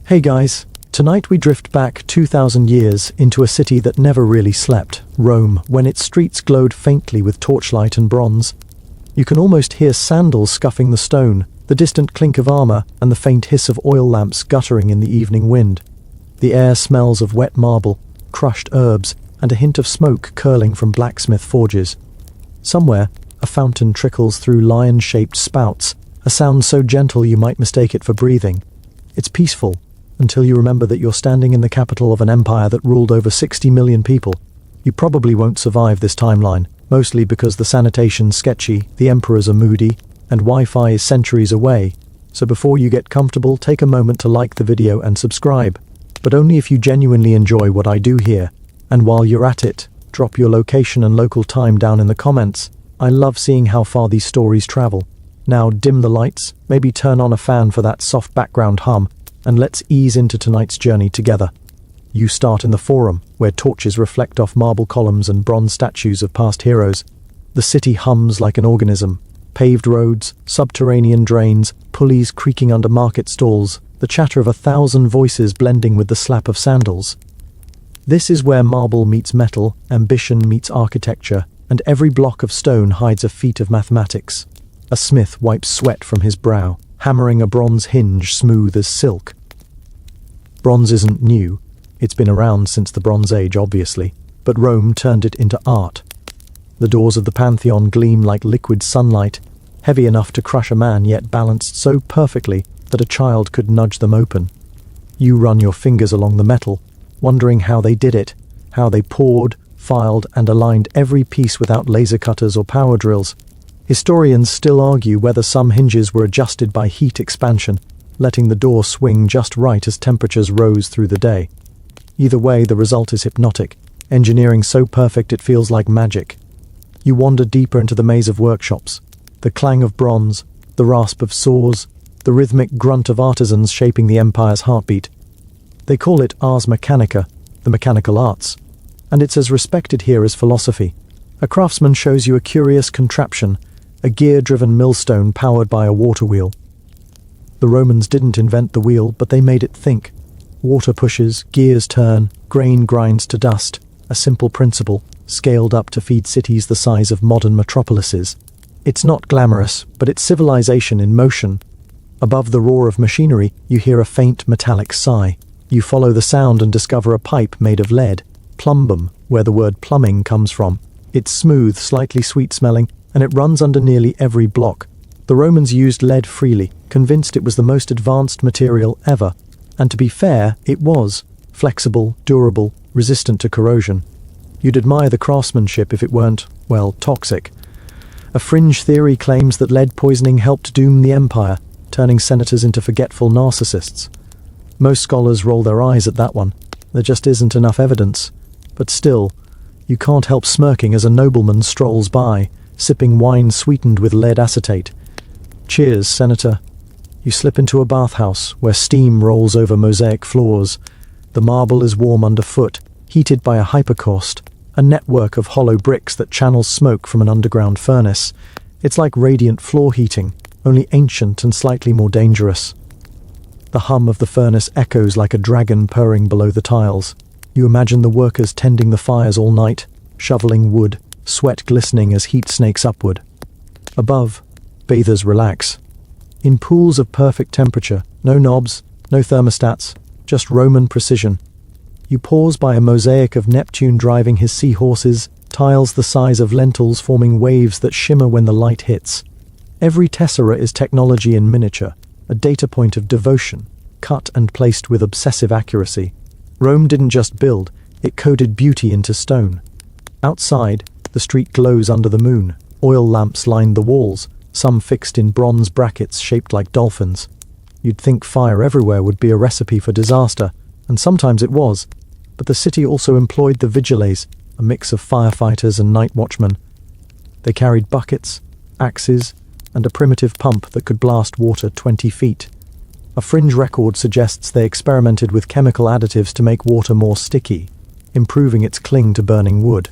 Hey guys, tonight we drift back 2,000 years into a city that never really slept, Rome, when its streets glowed faintly with torchlight and bronze. You can almost hear sandals scuffing the stone, the distant clink of armor, and the faint hiss of oil lamps guttering in the evening wind. The air smells of wet marble, crushed herbs, and a hint of smoke curling from blacksmith forges. Somewhere, a fountain trickles through lion-shaped spouts, a sound so gentle you might mistake it for breathing. It's peaceful, until you remember that you're standing in the capital of an empire that ruled over 60 million people. You probably won't survive this timeline, mostly because the sanitation's sketchy, the emperors are moody, and Wi-Fi is centuries away. So before you get comfortable, take a moment to like the video and subscribe. But only if you genuinely enjoy what I do here. And while you're at it, drop your location and local time down in the comments. I love seeing how far these stories travel. Now dim the lights, maybe turn on a fan for that soft background hum, and let's ease into tonight's journey together. You start in the Forum, where torches reflect off marble columns and bronze statues of past heroes. The city hums like an organism. Paved roads, subterranean drains, pulleys creaking under market stalls, the chatter of 1,000 voices blending with the slap of sandals. This is where marble meets metal, ambition meets architecture, and every block of stone hides a feat of mathematics. A smith wipes sweat from his brow, hammering a bronze hinge smooth as silk. Bronze isn't new. It's been around since the Bronze Age, obviously, but Rome turned it into art. The doors of the Pantheon gleam like liquid sunlight, heavy enough to crush a man yet balanced so perfectly that a child could nudge them open. You run your fingers along the metal, wondering how they did it, how they poured, filed, and aligned every piece without laser cutters or power drills. Historians still argue whether some hinges were adjusted by heat expansion, letting the door swing just right as temperatures rose through the day. Either way, the result is hypnotic, engineering so perfect it feels like magic. You wander deeper into the maze of workshops, the clang of bronze, the rasp of saws, the rhythmic grunt of artisans shaping the empire's heartbeat. They call it ars mechanica, the mechanical arts, and it's as respected here as philosophy. A craftsman shows you a curious contraption, a gear-driven millstone powered by a water wheel. The Romans didn't invent the wheel, but they made it think. Water pushes, gears turn, grain grinds to dust, a simple principle, scaled up to feed cities the size of modern metropolises. It's not glamorous, but it's civilization in motion. Above the roar of machinery, you hear a faint metallic sigh. You follow the sound and discover a pipe made of lead, plumbum, where the word plumbing comes from. It's smooth, slightly sweet-smelling, and it runs under nearly every block. The Romans used lead freely, convinced it was the most advanced material ever. And to be fair, it was. Flexible, durable, resistant to corrosion. You'd admire the craftsmanship if it weren't, well, toxic. A fringe theory claims that lead poisoning helped doom the empire, turning senators into forgetful narcissists. Most scholars roll their eyes at that one. There just isn't enough evidence. But still, you can't help smirking as a nobleman strolls by, sipping wine sweetened with lead acetate. Cheers, Senator. You slip into a bathhouse where steam rolls over mosaic floors. The marble is warm underfoot, heated by a hypercaust, a network of hollow bricks that channels smoke from an underground furnace. It's like radiant floor heating, only ancient and slightly more dangerous. The hum of the furnace echoes like a dragon purring below the tiles. You imagine the workers tending the fires all night, shoveling wood, sweat glistening as heat snakes upward. Above, bathers relax. In pools of perfect temperature, no knobs, no thermostats, just Roman precision. You pause by a mosaic of Neptune driving his seahorses, tiles the size of lentils forming waves that shimmer when the light hits. Every tessera is technology in miniature, a data point of devotion, cut and placed with obsessive accuracy. Rome didn't just build, it coded beauty into stone. Outside, the street glows under the moon. Oil lamps line the walls, some fixed in bronze brackets shaped like dolphins. You'd think fire everywhere would be a recipe for disaster, and sometimes it was, but the city also employed the vigiles, a mix of firefighters and night watchmen. They carried buckets, axes, and a primitive pump that could blast water 20 feet. A fringe record suggests they experimented with chemical additives to make water more sticky, improving its cling to burning wood.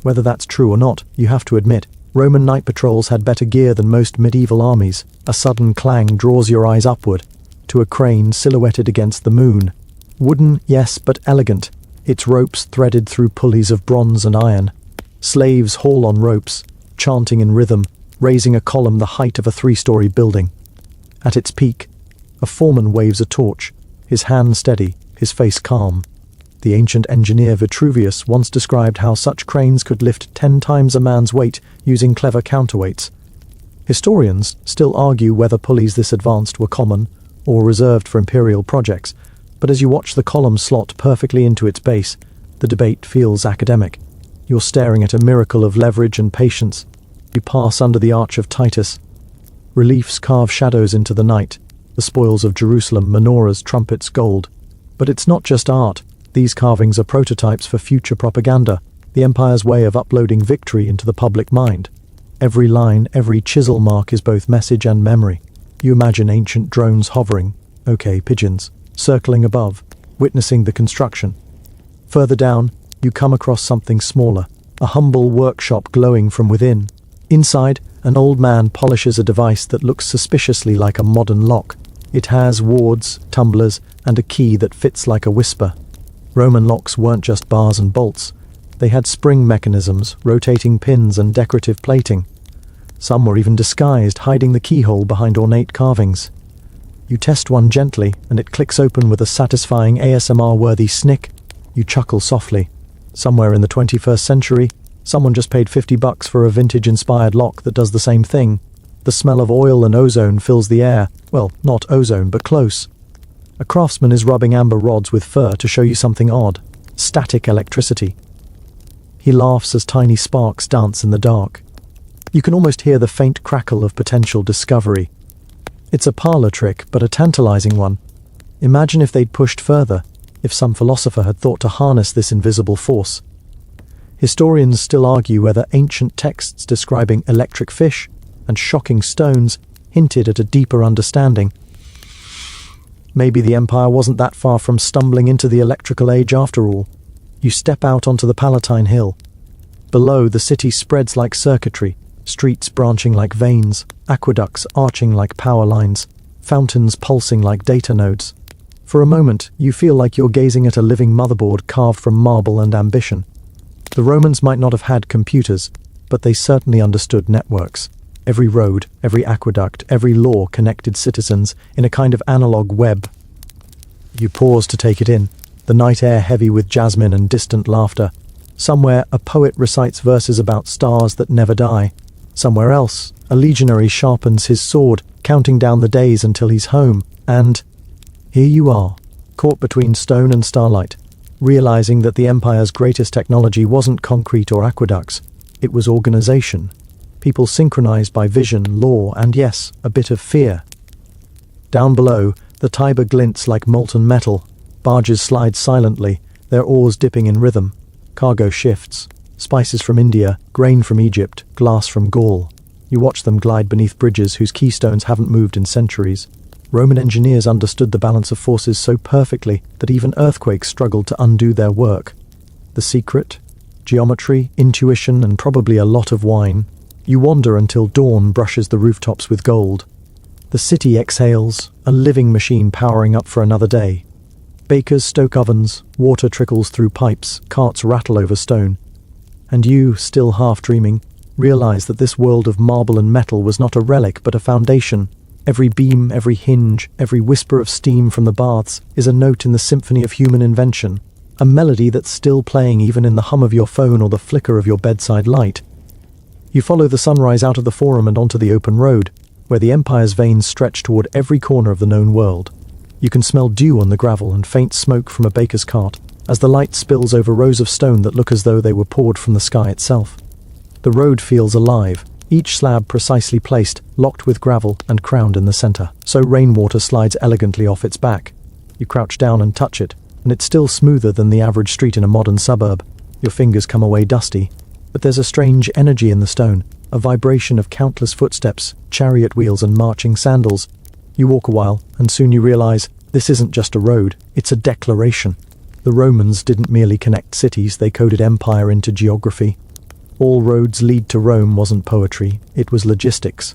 Whether that's true or not, you have to admit, Roman night patrols had better gear than most medieval armies. A sudden clang draws your eyes upward. to a crane silhouetted against the moon. Wooden, yes, but elegant, its ropes threaded through pulleys of bronze and iron. Slaves haul on ropes, chanting in rhythm, raising a column the height of a 3-story building. At its peak, a foreman waves a torch, his hand steady, his face calm. The ancient engineer Vitruvius once described how such cranes could lift 10 times a man's weight using clever counterweights. Historians still argue whether pulleys this advanced were common or reserved for imperial projects, but as you watch the column slot perfectly into its base, the debate feels academic. You're staring at a miracle of leverage and patience. You pass under the Arch of Titus. Reliefs carve shadows into the night, the spoils of Jerusalem, menorahs, trumpets, gold. But it's not just art. These carvings are prototypes for future propaganda, the empire's way of uploading victory into the public mind. Every line, every chisel mark is both message and memory. You imagine ancient drones hovering, pigeons, circling above, witnessing the construction. Further down, you come across something smaller, a humble workshop glowing from within. Inside, an old man polishes a device that looks suspiciously like a modern lock. It has wards, tumblers, and a key that fits like a whisper. Roman locks weren't just bars and bolts. They had spring mechanisms, rotating pins, and decorative plating. Some were even disguised, hiding the keyhole behind ornate carvings. You test one gently, and it clicks open with a satisfying ASMR-worthy snick. You chuckle softly. Somewhere in the 21st century, someone just paid $50 for a vintage-inspired lock that does the same thing. The smell of oil and ozone fills the air. Well, not ozone, but close. A craftsman is rubbing amber rods with fur to show you something odd. Static electricity. He laughs as tiny sparks dance in the dark. You can almost hear the faint crackle of potential discovery. It's a parlor trick, but a tantalizing one. Imagine if they'd pushed further, if some philosopher had thought to harness this invisible force. Historians still argue whether ancient texts describing electric fish and shocking stones hinted at a deeper understanding. Maybe the empire wasn't that far from stumbling into the electrical age after all. You step out onto the Palatine Hill. Below, the city spreads like circuitry, streets branching like veins, aqueducts arching like power lines, fountains pulsing like data nodes. For a moment, you feel like you're gazing at a living motherboard carved from marble and ambition. The Romans might not have had computers, but they certainly understood networks. Every road, every aqueduct, every law connected citizens in a kind of analog web. You pause to take it in, the night air heavy with jasmine and distant laughter. Somewhere, a poet recites verses about stars that never die. Somewhere else, a legionary sharpens his sword, counting down the days until he's home. And here you are, caught between stone and starlight, realizing that the empire's greatest technology wasn't concrete or aqueducts. It was organization. People synchronized by vision, law, and yes, a bit of fear. Down below, the Tiber glints like molten metal. Barges slide silently, their oars dipping in rhythm. Cargo shifts. Spices from India, grain from Egypt, glass from Gaul. You watch them glide beneath bridges whose keystones haven't moved in centuries. Roman engineers understood the balance of forces so perfectly that even earthquakes struggled to undo their work. The secret? Geometry, intuition, and probably a lot of wine. You wander until dawn brushes the rooftops with gold. The city exhales, a living machine powering up for another day. Bakers stoke ovens, water trickles through pipes, carts rattle over stone. And you, still half dreaming, realize that this world of marble and metal was not a relic but a foundation. Every beam, every hinge, every whisper of steam from the baths is a note in the symphony of human invention, a melody that's still playing even in the hum of your phone or the flicker of your bedside light. You follow the sunrise out of the forum and onto the open road, where the empire's veins stretch toward every corner of the known world. You can smell dew on the gravel and faint smoke from a baker's cart, as the light spills over rows of stone that look as though they were poured from the sky itself. The road feels alive, each slab precisely placed, locked with gravel and crowned in the center, so rainwater slides elegantly off its back. You crouch down and touch it, and it's still smoother than the average street in a modern suburb. Your fingers come away dusty, but there's a strange energy in the stone, a vibration of countless footsteps, chariot wheels and marching sandals. You walk a while, and soon you realize this isn't just a road, it's a declaration. The Romans didn't merely connect cities, they coded empire into geography. All roads lead to Rome wasn't poetry, it was logistics.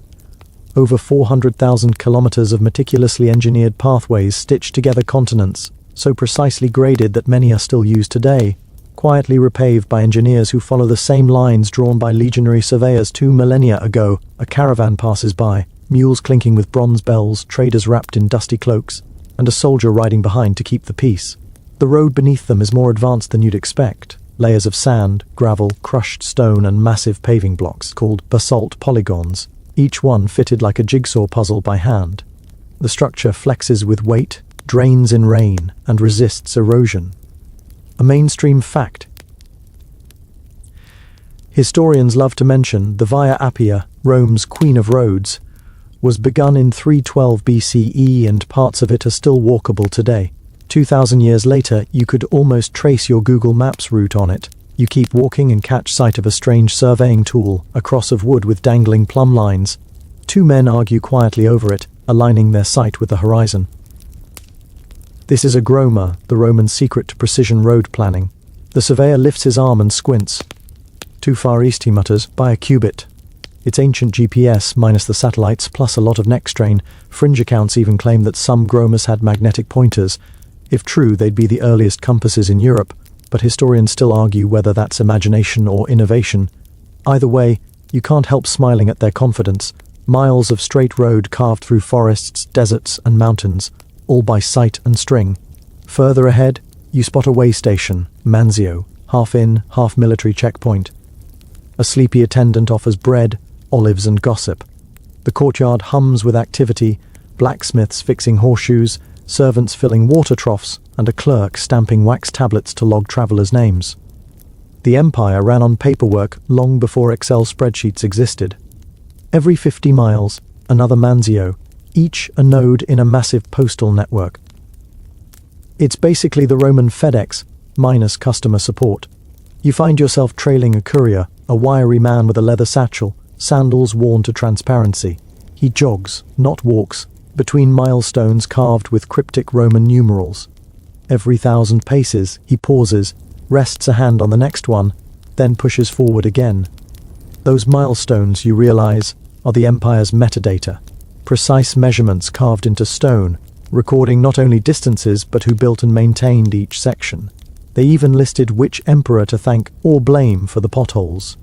Over 400,000 kilometers of meticulously engineered pathways stitched together continents, so precisely graded that many are still used today, quietly repaved by engineers who follow the same lines drawn by legionary surveyors 2 millennia ago. A caravan passes by, mules clinking with bronze bells, traders wrapped in dusty cloaks, and a soldier riding behind to keep the peace. The road beneath them is more advanced than you'd expect. Layers of sand, gravel, crushed stone, and massive paving blocks called basalt polygons, each one fitted like a jigsaw puzzle by hand. The structure flexes with weight, drains in rain, and resists erosion. A mainstream fact. Historians love to mention the Via Appia, Rome's Queen of Roads, was begun in 312 BCE and parts of it are still walkable today. 2,000 years later, you could almost trace your Google Maps route on it. You keep walking and catch sight of a strange surveying tool, a cross of wood with dangling plumb lines. 2 men argue quietly over it, aligning their sight with the horizon. This is a groma, the Roman secret to precision road planning. The surveyor lifts his arm and squints. Too far east, he mutters, by a cubit. It's ancient GPS, minus the satellites, plus a lot of neck strain. Fringe accounts even claim that some gromas had magnetic pointers. If true, they'd be the earliest compasses in Europe, but historians still argue whether that's imagination or innovation. Either way, you can't help smiling at their confidence. Miles of straight road carved through forests, deserts, and mountains, all by sight and string. Further ahead, you spot a way station, Manzio, half-in, half-military checkpoint. A sleepy attendant offers bread, olives, and gossip. The courtyard hums with activity, blacksmiths fixing horseshoes, servants filling water troughs, and a clerk stamping wax tablets to log travelers' names. The empire ran on paperwork long before Excel spreadsheets existed. Every 50 miles, another Manzio, each a node in a massive postal network. It's basically the Roman FedEx, minus customer support. You find yourself trailing a courier, a wiry man with a leather satchel, sandals worn to transparency. He jogs, not walks, between milestones carved with cryptic Roman numerals. Every 1,000 paces, he pauses, rests a hand on the next one, then pushes forward again. Those milestones, you realize, are the empire's metadata. Precise measurements carved into stone, recording not only distances but who built and maintained each section. They even listed which emperor to thank or blame for the potholes.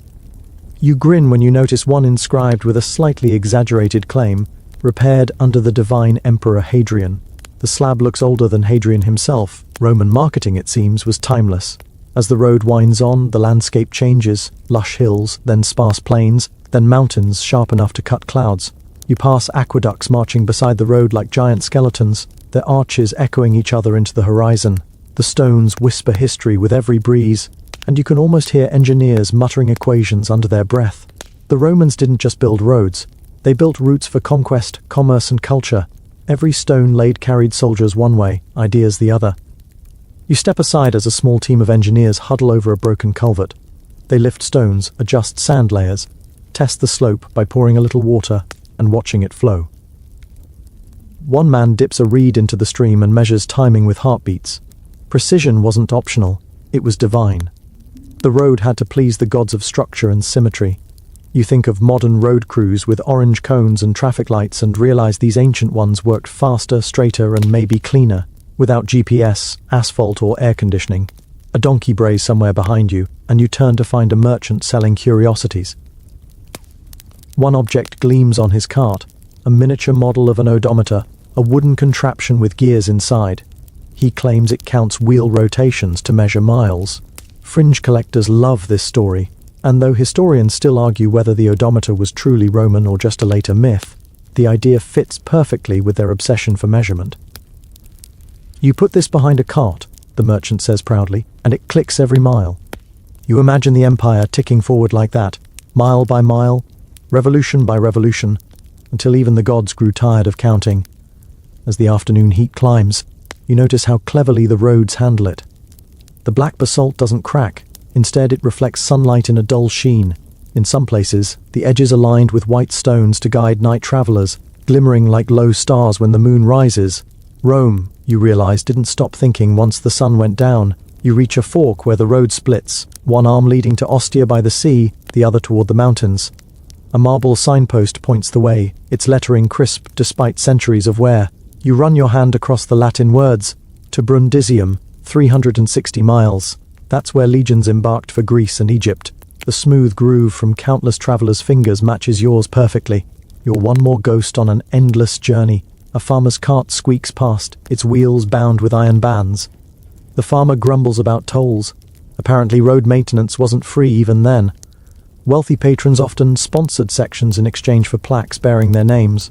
You grin when you notice one inscribed with a slightly exaggerated claim, repaired under the divine Emperor Hadrian. The slab looks older than Hadrian himself. Roman marketing, it seems, was timeless. As the road winds on, the landscape changes, lush hills, then sparse plains, then mountains sharp enough to cut clouds. You pass aqueducts marching beside the road like giant skeletons, their arches echoing each other into the horizon. The stones whisper history with every breeze, and you can almost hear engineers muttering equations under their breath. The Romans didn't just build roads. They built routes for conquest, commerce, and culture. Every stone laid carried soldiers one way, ideas the other. You step aside as a small team of engineers huddle over a broken culvert. They lift stones, adjust sand layers, test the slope by pouring a little water and watching it flow. One man dips a reed into the stream and measures timing with heartbeats. Precision wasn't optional, it was divine. The road had to please the gods of structure and symmetry. You think of modern road crews with orange cones and traffic lights and realize these ancient ones worked faster, straighter, and maybe cleaner, without GPS, asphalt, or air conditioning. A donkey brays somewhere behind you, and you turn to find a merchant selling curiosities. One object gleams on his cart, a miniature model of an odometer, a wooden contraption with gears inside. He claims it counts wheel rotations to measure miles. Fringe collectors love this story, and though historians still argue whether the odometer was truly Roman or just a later myth, the idea fits perfectly with their obsession for measurement. You put this behind a cart, the merchant says proudly, and it clicks every mile. You imagine the empire ticking forward like that, mile by mile, revolution by revolution, until even the gods grew tired of counting. As the afternoon heat climbs, you notice how cleverly the roads handle it. The black basalt doesn't crack. Instead, it reflects sunlight in a dull sheen. In some places, the edges are lined with white stones to guide night travelers, glimmering like low stars when the moon rises. Rome, you realize, didn't stop thinking once the sun went down. You reach a fork where the road splits, one arm leading to Ostia by the sea, the other toward the mountains. A marble signpost points the way, its lettering crisp despite centuries of wear. You run your hand across the Latin words. To Brundisium, 360 miles. That's where legions embarked for Greece and Egypt. The smooth groove from countless travelers' fingers matches yours perfectly. You're one more ghost on an endless journey. A farmer's cart squeaks past, its wheels bound with iron bands. The farmer grumbles about tolls. Apparently road maintenance wasn't free even then. Wealthy patrons often sponsored sections in exchange for plaques bearing their names.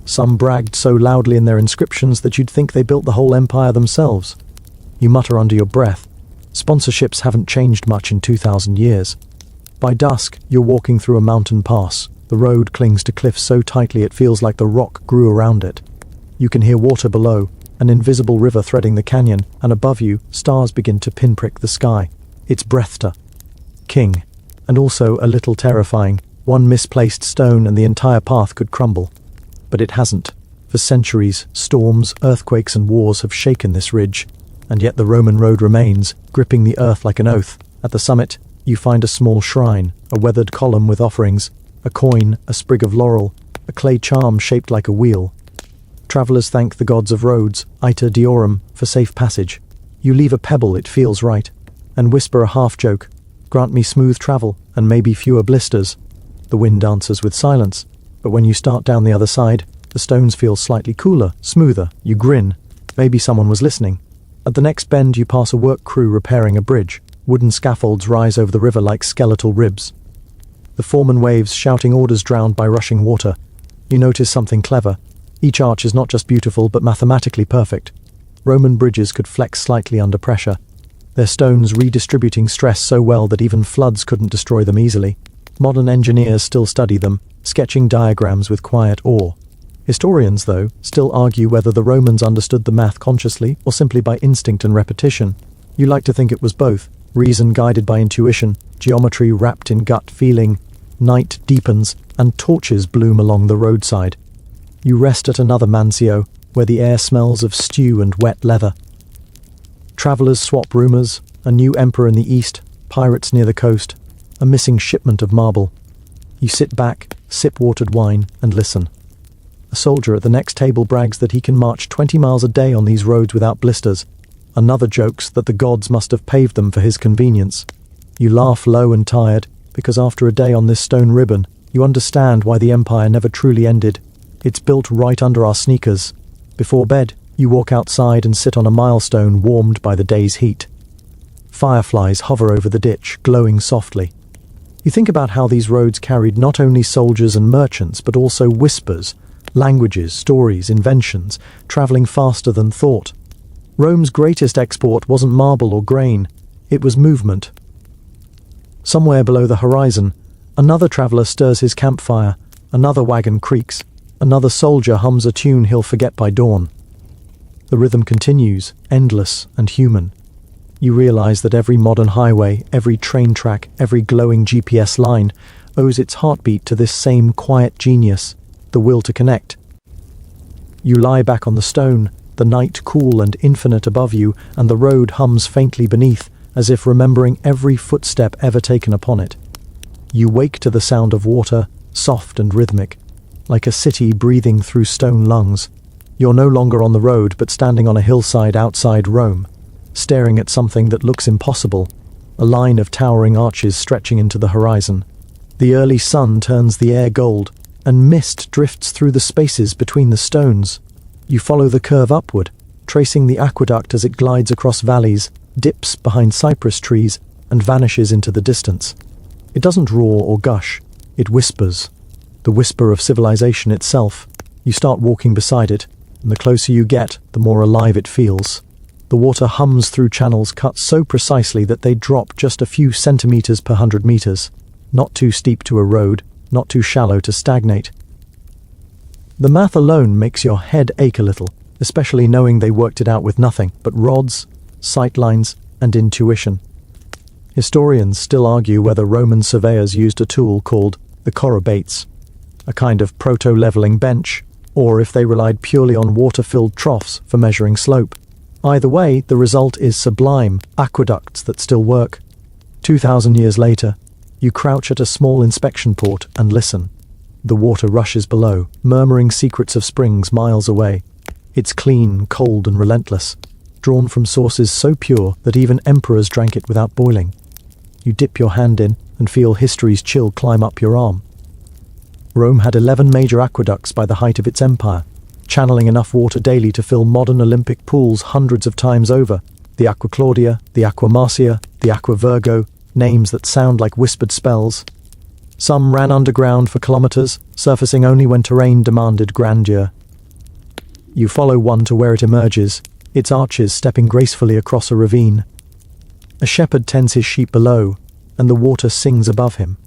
Some bragged so loudly in their inscriptions that you'd think they built the whole empire themselves. You mutter under your breath. Sponsorships haven't changed much in 2,000 years. By dusk, you're walking through a mountain pass. The road clings to cliffs so tightly it feels like the rock grew around it. You can hear water below, an invisible river threading the canyon, and above you, stars begin to pinprick the sky. It's breathtaking, and also a little terrifying. One misplaced stone and the entire path could crumble. But it hasn't. For centuries, storms, earthquakes and wars have shaken this ridge, and yet the Roman road remains, gripping the earth like an oath. At the summit, you find a small shrine, a weathered column with offerings, a coin, a sprig of laurel, a clay charm shaped like a wheel. Travelers thank the gods of roads, Iter Diorum, for safe passage. You leave a pebble, it feels right, and whisper a half-joke, grant me smooth travel, and maybe fewer blisters. The wind dances with silence, but when you start down the other side, the stones feel slightly cooler, smoother. You grin. Maybe someone was listening. At the next bend, you pass a work crew repairing a bridge. Wooden scaffolds rise over the river like skeletal ribs. The foreman waves, shouting orders drowned by rushing water. You notice something clever. Each arch is not just beautiful, but mathematically perfect. Roman bridges could flex slightly under pressure, their stones redistributing stress so well that even floods couldn't destroy them easily. Modern engineers still study them, sketching diagrams with quiet awe. Historians, though, still argue whether the Romans understood the math consciously or simply by instinct and repetition. You like to think it was both, reason guided by intuition, geometry wrapped in gut feeling. Night deepens, and torches bloom along the roadside. You rest at another mansio, where the air smells of stew and wet leather. Travelers swap rumors, a new emperor in the east, pirates near the coast, a missing shipment of marble. You sit back, sip watered wine, and listen. A soldier at the next table brags that he can march 20 miles a day on these roads without blisters. Another jokes that the gods must have paved them for his convenience. You laugh low and tired, because after a day on this stone ribbon, you understand why the empire never truly ended. It's built right under our sneakers. Before bed, you walk outside and sit on a milestone warmed by the day's heat. Fireflies hover over the ditch, glowing softly. You think about how these roads carried not only soldiers and merchants, but also whispers, languages, stories, inventions, traveling faster than thought. Rome's greatest export wasn't marble or grain, it was movement. Somewhere below the horizon, another traveler stirs his campfire, another wagon creaks, another soldier hums a tune he'll forget by dawn. The rhythm continues, endless and human. You realize that every modern highway, every train track, every glowing GPS line owes its heartbeat to this same quiet genius, the will to connect. You lie back on the stone, the night cool and infinite above you, and the road hums faintly beneath, as if remembering every footstep ever taken upon it. You wake to the sound of water, soft and rhythmic, like a city breathing through stone lungs. You're no longer on the road, but standing on a hillside outside Rome, staring at something that looks impossible, a line of towering arches stretching into the horizon. The early sun turns the air gold, and mist drifts through the spaces between the stones. You follow the curve upward, tracing the aqueduct as it glides across valleys, dips behind cypress trees, and vanishes into the distance. It doesn't roar or gush, it whispers, the whisper of civilization itself. You start walking beside it, and the closer you get, the more alive it feels. The water hums through channels cut so precisely that they drop just a few centimeters per 100 meters, not too steep to erode, not too shallow to stagnate. The math alone makes your head ache a little, especially knowing they worked it out with nothing but rods, sightlines, and intuition. Historians still argue whether Roman surveyors used a tool called the chorobates, a kind of proto-leveling bench, or if they relied purely on water-filled troughs for measuring slope. Either way, the result is sublime, aqueducts that still work. 2,000 years later, you crouch at a small inspection port and listen. The water rushes below, murmuring secrets of springs miles away. It's clean, cold, and relentless, drawn from sources so pure that even emperors drank it without boiling. You dip your hand in and feel history's chill climb up your arm. Rome had 11 major aqueducts by the height of its empire, channeling enough water daily to fill modern Olympic pools hundreds of times over. The Aqua Claudia, the Aqua Marcia, the Aqua Virgo, names that sound like whispered spells. Some ran underground for kilometers, surfacing only when terrain demanded grandeur. You follow one to where it emerges, its arches stepping gracefully across a ravine. A shepherd tends his sheep below, and the water sings above him.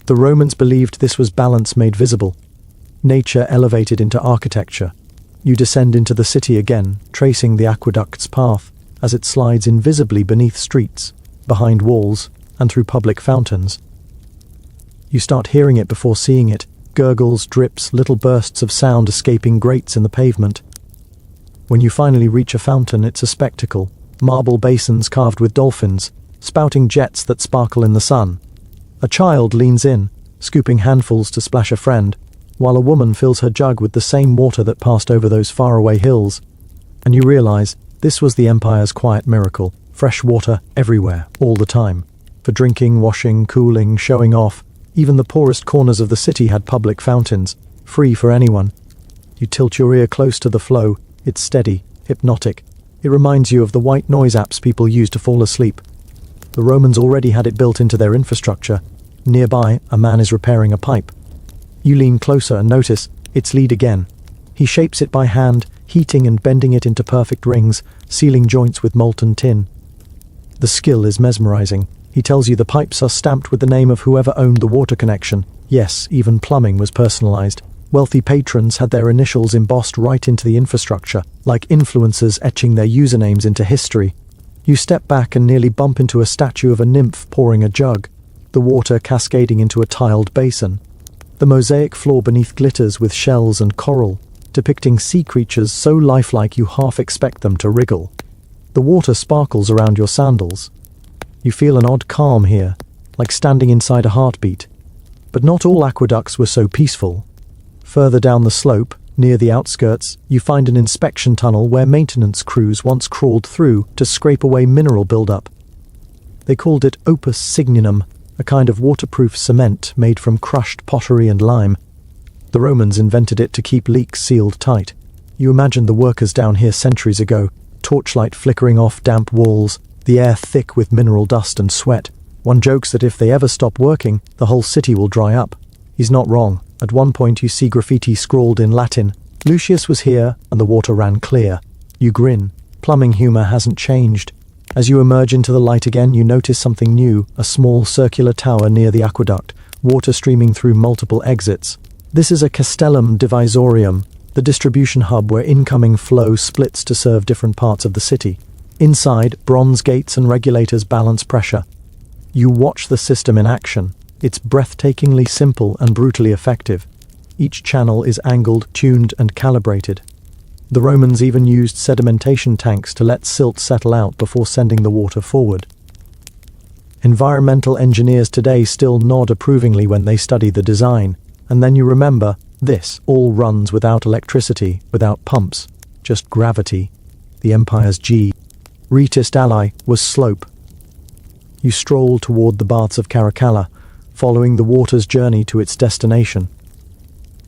The Romans believed this was balance made visible, nature elevated into architecture. You descend into the city again, tracing the aqueduct's path as it slides invisibly beneath streets, behind walls, and through public fountains. You start hearing it before seeing it, gurgles, drips, little bursts of sound escaping grates in the pavement. When you finally reach a fountain, it's a spectacle. Marble basins carved with dolphins, spouting jets that sparkle in the sun. A child leans in, scooping handfuls to splash a friend, while a woman fills her jug with the same water that passed over those faraway hills. And you realize this was the empire's quiet miracle, fresh water everywhere, all the time. For drinking, washing, cooling, showing off, even the poorest corners of the city had public fountains, free for anyone. You tilt your ear close to the flow. It's steady, hypnotic. It reminds you of the white noise apps people use to fall asleep. The Romans already had it built into their infrastructure. Nearby, a man is repairing a pipe. You lean closer and notice its lead again. He shapes it by hand, heating and bending it into perfect rings, sealing joints with molten tin. The skill is mesmerizing. He tells you the pipes are stamped with the name of whoever owned the water connection. Yes, even plumbing was personalized. Wealthy patrons had their initials embossed right into the infrastructure, like influencers etching their usernames into history. You step back and nearly bump into a statue of a nymph pouring a jug, the water cascading into a tiled basin. The mosaic floor beneath glitters with shells and coral, depicting sea creatures so lifelike you half expect them to wriggle. The water sparkles around your sandals. You feel an odd calm here, like standing inside a heartbeat. But not all aqueducts were so peaceful. Further down the slope, near the outskirts, you find an inspection tunnel where maintenance crews once crawled through to scrape away mineral buildup. They called it opus signinum, a kind of waterproof cement made from crushed pottery and lime. The Romans invented it to keep leaks sealed tight. You imagine the workers down here centuries ago, torchlight flickering off damp walls, the air thick with mineral dust and sweat. One jokes that if they ever stop working, the whole city will dry up. He's not wrong. At one point you see graffiti scrawled in Latin. Lucius was here, and the water ran clear. You grin. Plumbing humor hasn't changed. As you emerge into the light again, you notice something new, a small circular tower near the aqueduct, water streaming through multiple exits. This is a castellum divisorium, the distribution hub where incoming flow splits to serve different parts of the city. Inside, bronze gates and regulators balance pressure. You watch the system in action. It's breathtakingly simple and brutally effective. Each channel is angled, tuned, and calibrated. The Romans even used sedimentation tanks to let silt settle out before sending the water forward. Environmental engineers today still nod approvingly when they study the design, and then you remember, this all runs without electricity, without pumps, just gravity. The empire's greatest ally was slope. You stroll toward the baths of Caracalla, following the water's journey to its destination.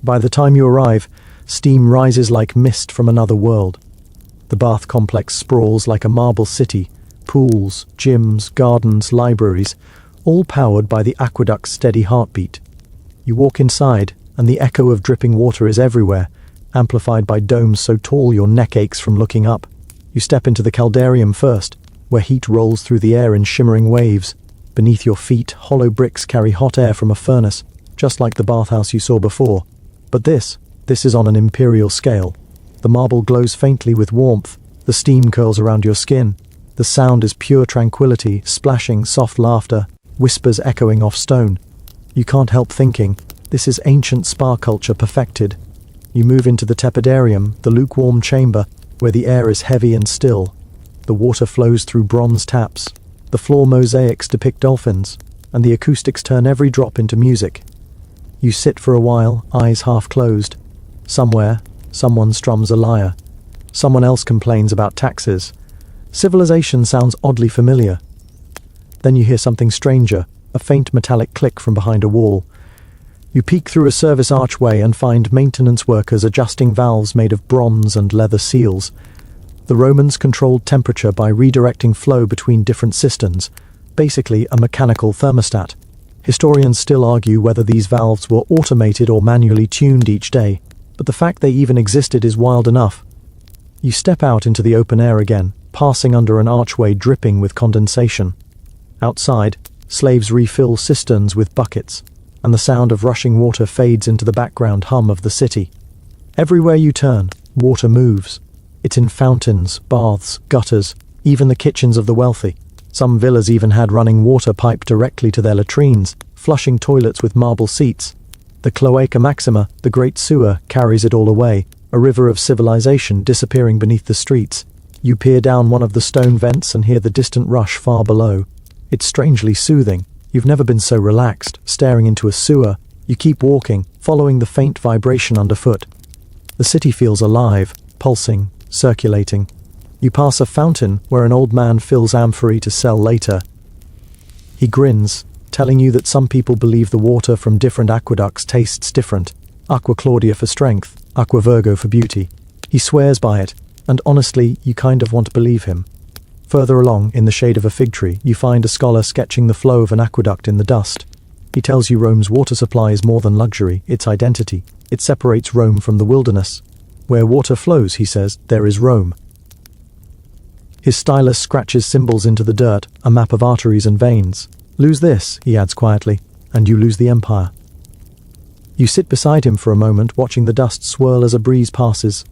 By the time you arrive, steam rises like mist from another world. The bath complex sprawls like a marble city, pools, gyms, gardens, libraries, all powered by the aqueduct's steady heartbeat. You walk inside, and the echo of dripping water is everywhere, amplified by domes so tall your neck aches from looking up. You step into the caldarium first, where heat rolls through the air in shimmering waves. Beneath your feet, hollow bricks carry hot air from a furnace, just like the bathhouse you saw before. But this is on an imperial scale. The marble glows faintly with warmth, the steam curls around your skin. The sound is pure tranquility, splashing, soft laughter, whispers echoing off stone. You can't help thinking, this is ancient spa culture perfected. You move into the tepidarium, the lukewarm chamber, where the air is heavy and still. The water flows through bronze taps. The floor mosaics depict dolphins, and the acoustics turn every drop into music. You sit for a while, eyes half closed. Somewhere, someone strums a lyre. Someone else complains about taxes. Civilization sounds oddly familiar. Then you hear something stranger, a faint metallic click from behind a wall. You peek through a service archway and find maintenance workers adjusting valves made of bronze and leather seals. The Romans controlled temperature by redirecting flow between different cisterns, basically a mechanical thermostat. Historians still argue whether these valves were automated or manually tuned each day, but the fact they even existed is wild enough. You step out into the open air again, passing under an archway dripping with condensation. Outside, slaves refill cisterns with buckets, and the sound of rushing water fades into the background hum of the city. Everywhere you turn, water moves. It's in fountains, baths, gutters, even the kitchens of the wealthy. Some villas even had running water piped directly to their latrines, flushing toilets with marble seats. The Cloaca Maxima, the great sewer, carries it all away, a river of civilization disappearing beneath the streets. You peer down one of the stone vents and hear the distant rush far below. It's strangely soothing. You've never been so relaxed, staring into a sewer. You keep walking, following the faint vibration underfoot. The city feels alive, pulsing, circulating. You pass a fountain where an old man fills amphorae to sell later. He grins, telling you that some people believe the water from different aqueducts tastes different. Aqua Claudia for strength, Aqua Virgo for beauty. He swears by it, and honestly, you kind of want to believe him. Further along, in the shade of a fig tree, you find a scholar sketching the flow of an aqueduct in the dust. He tells you Rome's water supply is more than luxury, it's identity. It separates Rome from the wilderness. Where water flows, he says, there is Rome. His stylus scratches symbols into the dirt, a map of arteries and veins. Lose this, he adds quietly, and you lose the empire. You sit beside him for a moment, watching the dust swirl as a breeze passes.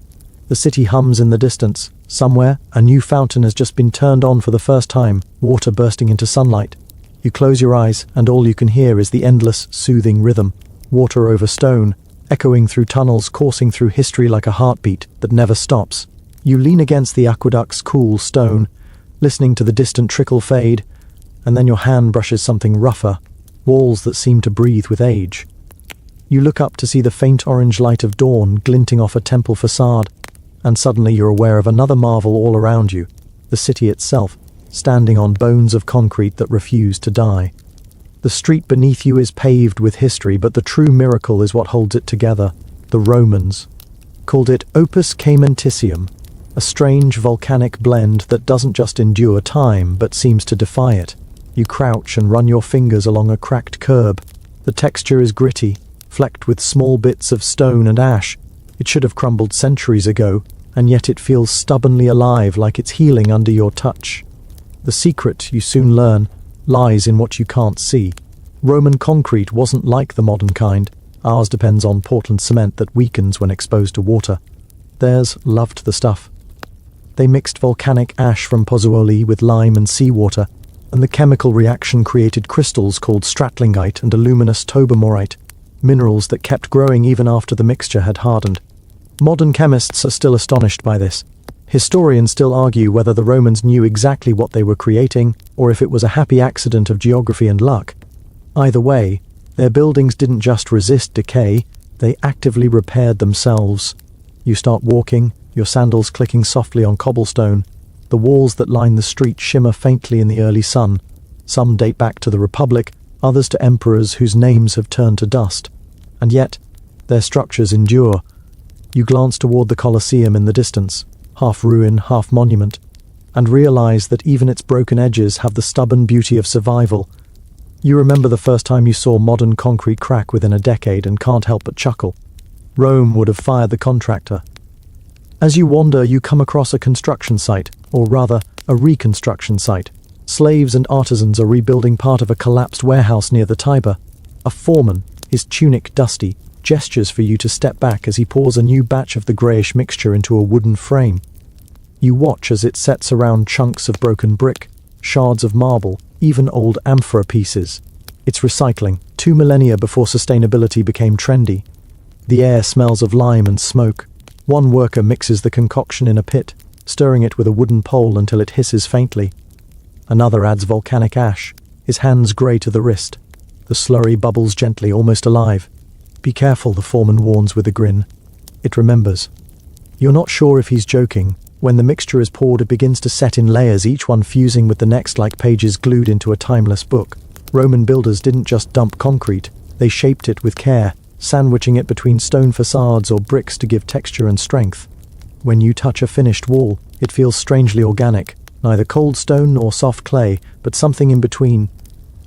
The city hums in the distance. Somewhere, a new fountain has just been turned on for the first time, water bursting into sunlight. You close your eyes, and all you can hear is the endless, soothing rhythm. Water over stone, echoing through tunnels, coursing through history like a heartbeat that never stops. You lean against the aqueduct's cool stone, listening to the distant trickle fade, and then your hand brushes something rougher, walls that seem to breathe with age. You look up to see the faint orange light of dawn glinting off a temple facade, and suddenly you're aware of another marvel all around you, the city itself, standing on bones of concrete that refuse to die. The street beneath you is paved with history, but the true miracle is what holds it together. The Romans called it opus caementicium, a strange volcanic blend that doesn't just endure time, but seems to defy it. You crouch and run your fingers along a cracked curb. The texture is gritty, flecked with small bits of stone and ash. It should have crumbled centuries ago, and yet it feels stubbornly alive, like it's healing under your touch. The secret, you soon learn, lies in what you can't see. Roman concrete wasn't like the modern kind. Ours depends on Portland cement that weakens when exposed to water. Theirs loved the stuff. They mixed volcanic ash from Pozzuoli with lime and seawater, and the chemical reaction created crystals called stratlingite and aluminous tobermorite, minerals that kept growing even after the mixture had hardened. Modern chemists are still astonished by this. Historians still argue whether the Romans knew exactly what they were creating, or if it was a happy accident of geography and luck. Either way, their buildings didn't just resist decay, they actively repaired themselves. You start walking, your sandals clicking softly on cobblestone. The walls that line the street shimmer faintly in the early sun. Some date back to the Republic, others to emperors whose names have turned to dust. And yet, their structures endure. You glance toward the Colosseum in the distance, half ruin, half monument, and realize that even its broken edges have the stubborn beauty of survival. You remember the first time you saw modern concrete crack within a decade and can't help but chuckle. Rome would have fired the contractor. As you wander, you come across a construction site, or rather, a reconstruction site. Slaves and artisans are rebuilding part of a collapsed warehouse near the Tiber. A foreman, his tunic dusty, gestures for you to step back as he pours a new batch of the greyish mixture into a wooden frame. You watch as it sets around chunks of broken brick, shards of marble, even old amphora pieces. It's recycling, 2 millennia before sustainability became trendy. The air smells of lime and smoke. One worker mixes the concoction in a pit, stirring it with a wooden pole until it hisses faintly. Another adds volcanic ash, his hands grey to the wrist. The slurry bubbles gently, almost alive. Be careful, the foreman warns with a grin. It remembers. You're not sure if he's joking. When the mixture is poured, it begins to set in layers, each one fusing with the next like pages glued into a timeless book. Roman builders didn't just dump concrete, they shaped it with care, sandwiching it between stone facades or bricks to give texture and strength. When you touch a finished wall, it feels strangely organic, neither cold stone nor soft clay, but something in between.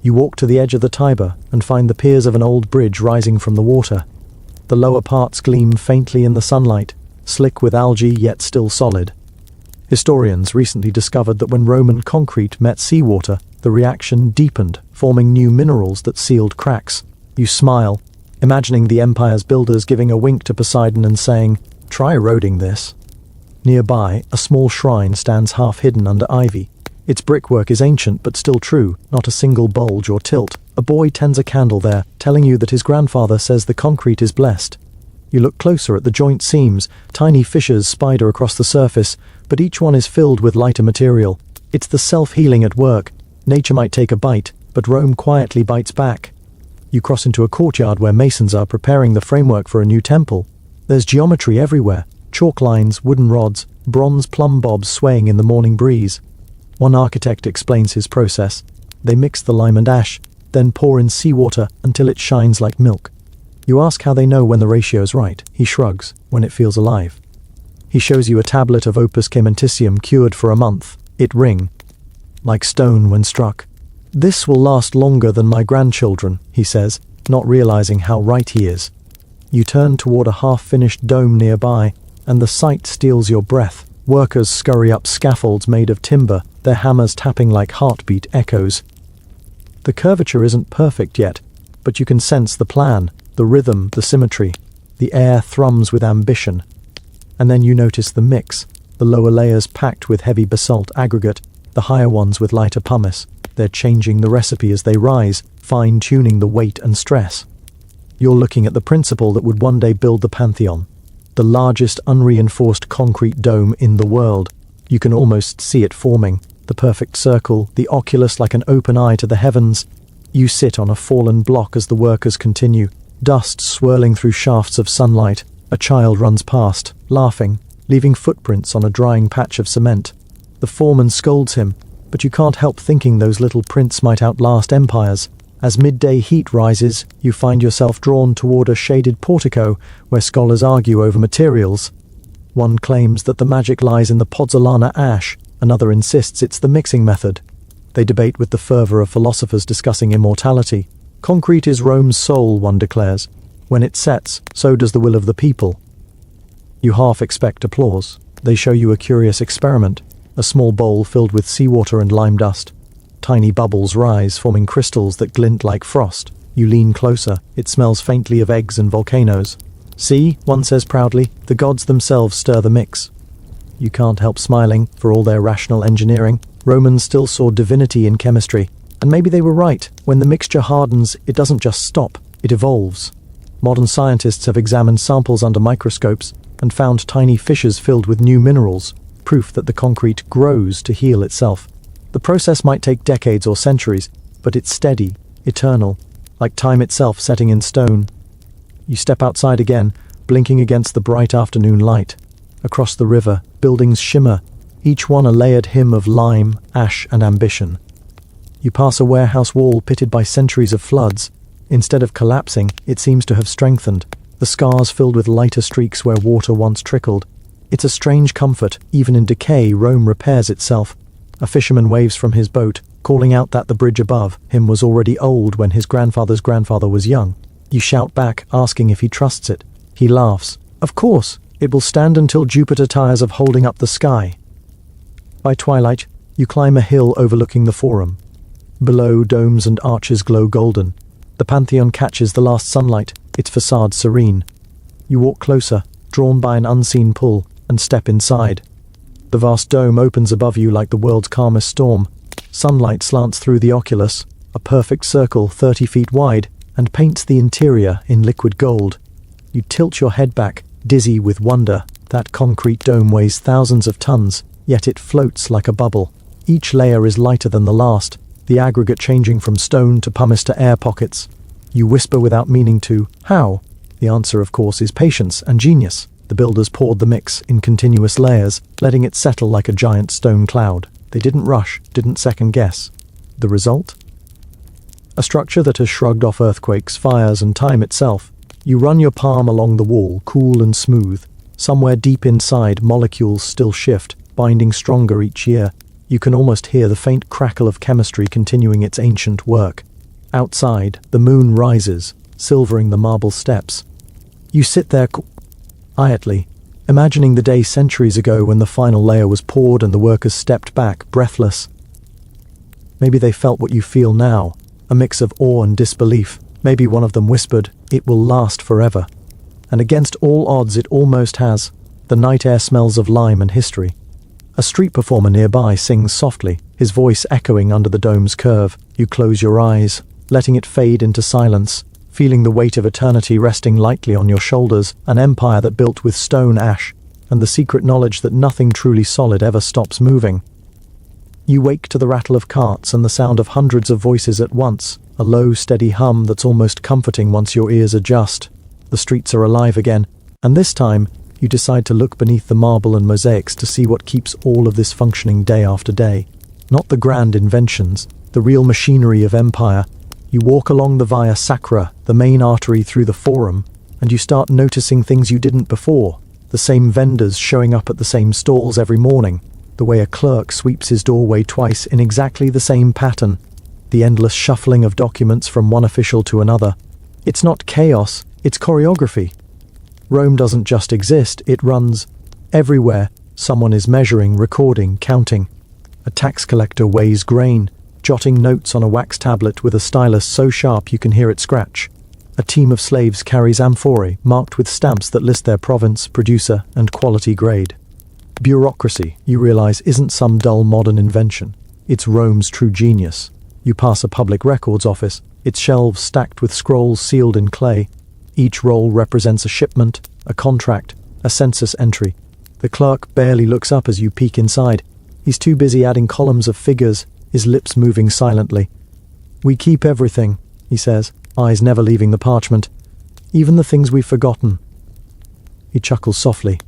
You walk to the edge of the Tiber and find the piers of an old bridge rising from the water. The lower parts gleam faintly in the sunlight, slick with algae yet still solid. Historians recently discovered that when Roman concrete met seawater, the reaction deepened, forming new minerals that sealed cracks. You smile, imagining the empire's builders giving a wink to Poseidon and saying, "Try eroding this." Nearby, a small shrine stands half hidden under ivy. Its brickwork is ancient but still true, not a single bulge or tilt. A boy tends a candle there, telling you that his grandfather says the concrete is blessed. You look closer at the joint seams, tiny fissures spider across the surface, but each one is filled with lighter material. It's the self-healing at work. Nature might take a bite, but Rome quietly bites back. You cross into a courtyard where masons are preparing the framework for a new temple. There's geometry everywhere, chalk lines, wooden rods, bronze plumb bobs swaying in the morning breeze. One architect explains his process. They mix the lime and ash, then pour in seawater until it shines like milk. You ask how they know when the ratio is right. He shrugs, when it feels alive. He shows you a tablet of opus caementicium cured for a month. It ring, like stone when struck. "This will last longer than my grandchildren," he says, not realizing how right he is. You turn toward a half-finished dome nearby, and the sight steals your breath. Workers scurry up scaffolds made of timber, their hammers tapping like heartbeat echoes. The curvature isn't perfect yet, but you can sense the plan, the rhythm, the symmetry. The air thrums with ambition. And then you notice the mix, the lower layers packed with heavy basalt aggregate, the higher ones with lighter pumice. They're changing the recipe as they rise, fine-tuning the weight and stress. You're looking at the principle that would one day build the Pantheon, the largest unreinforced concrete dome in the world. You can almost see it forming, the perfect circle, the oculus like an open eye to the heavens. You sit on a fallen block as the workers continue, dust swirling through shafts of sunlight. A child runs past, laughing, leaving footprints on a drying patch of cement. The foreman scolds him, but you can't help thinking those little prints might outlast empires. As midday heat rises, you find yourself drawn toward a shaded portico where scholars argue over materials. One claims that the magic lies in the pozzolana ash, another insists it's the mixing method. They debate with the fervor of philosophers discussing immortality. Concrete is Rome's soul, one declares. When it sets, so does the will of the people. You half expect applause. They show you a curious experiment, a small bowl filled with seawater and lime dust. Tiny bubbles rise, forming crystals that glint like frost. You lean closer. It smells faintly of eggs and volcanoes. "See," one says proudly, "the gods themselves stir the mix." You can't help smiling. For all their rational engineering, Romans still saw divinity in chemistry. And maybe they were right. When the mixture hardens, it doesn't just stop, it evolves. Modern scientists have examined samples under microscopes and found tiny fissures filled with new minerals, proof that the concrete grows to heal itself. The process might take decades or centuries, but it's steady, eternal, like time itself setting in stone. You step outside again, blinking against the bright afternoon light. Across the river, buildings shimmer, each one a layered hymn of lime, ash, and ambition. You pass a warehouse wall pitted by centuries of floods. Instead of collapsing, it seems to have strengthened, the scars filled with lighter streaks where water once trickled. It's a strange comfort. Even in decay, Rome repairs itself. A fisherman waves from his boat, calling out that the bridge above him was already old when his grandfather's grandfather was young. You shout back, asking if he trusts it. He laughs. "Of course, it will stand until Jupiter tires of holding up the sky." By twilight, you climb a hill overlooking the Forum. Below, domes and arches glow golden. The Pantheon catches the last sunlight, its facade serene. You walk closer, drawn by an unseen pull, and step inside. The vast dome opens above you like the world's calmest storm. Sunlight slants through the oculus, a perfect circle 30 feet wide, and paints the interior in liquid gold. You tilt your head back, dizzy with wonder. That concrete dome weighs thousands of tons, yet it floats like a bubble. Each layer is lighter than the last, the aggregate changing from stone to pumice to air pockets. You whisper without meaning to, "How?" The answer, of course, is patience and genius. The builders poured the mix in continuous layers, letting it settle like a giant stone cloud. They didn't rush, didn't second guess. The result? A structure that has shrugged off earthquakes, fires, and time itself. You run your palm along the wall, cool and smooth. Somewhere deep inside, molecules still shift, binding stronger each year. You can almost hear the faint crackle of chemistry continuing its ancient work. Outside, the moon rises, silvering the marble steps. You sit there quietly, imagining the day centuries ago when the final layer was poured and the workers stepped back, breathless. Maybe they felt what you feel now, a mix of awe and disbelief. Maybe one of them whispered, "It will last forever." And against all odds it almost has. The night air smells of lime and history. A street performer nearby sings softly, his voice echoing under the dome's curve. You close your eyes, letting it fade into silence, feeling the weight of eternity resting lightly on your shoulders, an empire that built with stone ash, and the secret knowledge that nothing truly solid ever stops moving. You wake to the rattle of carts and the sound of hundreds of voices at once, a low, steady hum that's almost comforting once your ears adjust. The streets are alive again, and this time, you decide to look beneath the marble and mosaics to see what keeps all of this functioning day after day. Not the grand inventions, the real machinery of empire. You walk along the Via Sacra, the main artery through the Forum, and you start noticing things you didn't before. The same vendors showing up at the same stalls every morning, the way a clerk sweeps his doorway twice in exactly the same pattern, the endless shuffling of documents from one official to another. It's not chaos, it's choreography. Rome doesn't just exist, it runs everywhere. Someone is measuring, recording, counting. A tax collector weighs grain, jotting notes on a wax tablet with a stylus so sharp you can hear it scratch. A team of slaves carries amphorae marked with stamps that list their province, producer, and quality grade. Bureaucracy, you realize, isn't some dull modern invention. It's Rome's true genius. You pass a public records office, its shelves stacked with scrolls sealed in clay. Each roll represents a shipment, a contract, a census entry. The clerk barely looks up as you peek inside. He's too busy adding columns of figures, his lips moving silently. "We keep everything," he says, eyes never leaving the parchment. "Even the things we've forgotten." He chuckles softly,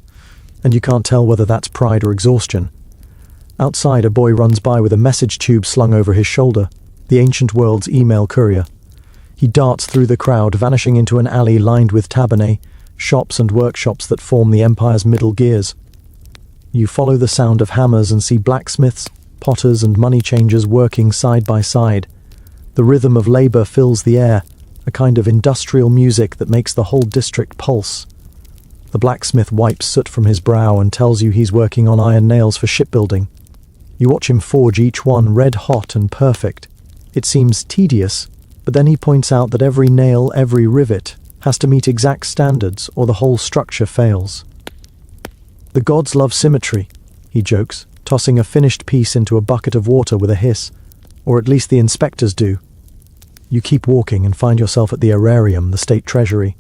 and you can't tell whether that's pride or exhaustion. Outside, a boy runs by with a message tube slung over his shoulder, the ancient world's email courier. He darts through the crowd, vanishing into an alley lined with tabernae, shops and workshops that form the empire's middle gears. You follow the sound of hammers and see blacksmiths, potters and money changers working side by side. The rhythm of labor fills the air, a kind of industrial music that makes the whole district pulse. The blacksmith wipes soot from his brow and tells you he's working on iron nails for shipbuilding. You watch him forge each one red hot and perfect. It seems tedious, but then he points out that every nail, every rivet, has to meet exact standards or the whole structure fails. "The gods love symmetry," he jokes, tossing a finished piece into a bucket of water with a hiss. Or at least the inspectors do. You keep walking and find yourself at the aerarium, the state treasury.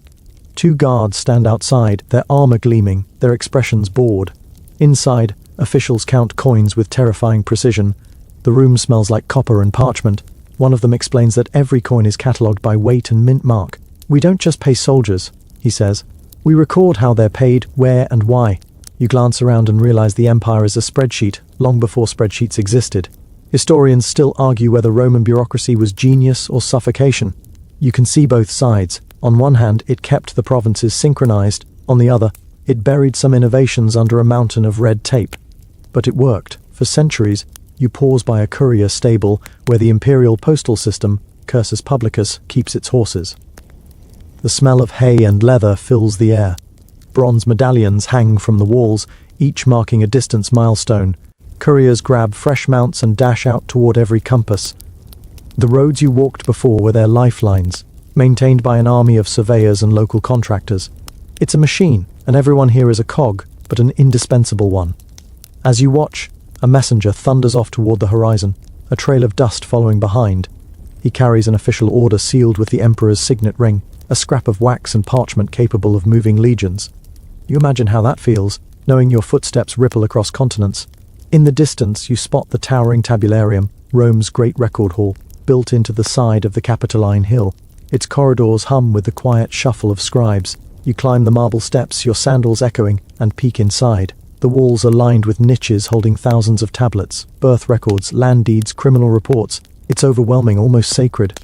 Two guards stand outside, their armor gleaming, their expressions bored. Inside, officials count coins with terrifying precision. The room smells like copper and parchment. One of them explains that every coin is catalogued by weight and mint mark. "We don't just pay soldiers," he says. "We record how they're paid, where and why." You glance around and realize the empire is a spreadsheet, long before spreadsheets existed. Historians still argue whether Roman bureaucracy was genius or suffocation. You can see both sides. On one hand, it kept the provinces synchronized. On the other, it buried some innovations under a mountain of red tape. But it worked. For centuries, you pause by a courier stable where the imperial postal system, cursus publicus, keeps its horses. The smell of hay and leather fills the air. Bronze medallions hang from the walls, each marking a distance milestone. Couriers grab fresh mounts and dash out toward every compass. The roads you walked before were their lifelines, maintained by an army of surveyors and local contractors. It's a machine, and everyone here is a cog, but an indispensable one. As you watch, a messenger thunders off toward the horizon, a trail of dust following behind. He carries an official order sealed with the emperor's signet ring, a scrap of wax and parchment capable of moving legions. You imagine how that feels, knowing your footsteps ripple across continents. In the distance, you spot the towering tabularium, Rome's great record hall, built into the side of the Capitoline Hill. Its corridors hum with the quiet shuffle of scribes. You climb the marble steps, your sandals echoing, and peek inside. The walls are lined with niches holding thousands of tablets, birth records, land deeds, criminal reports. It's overwhelming, almost sacred.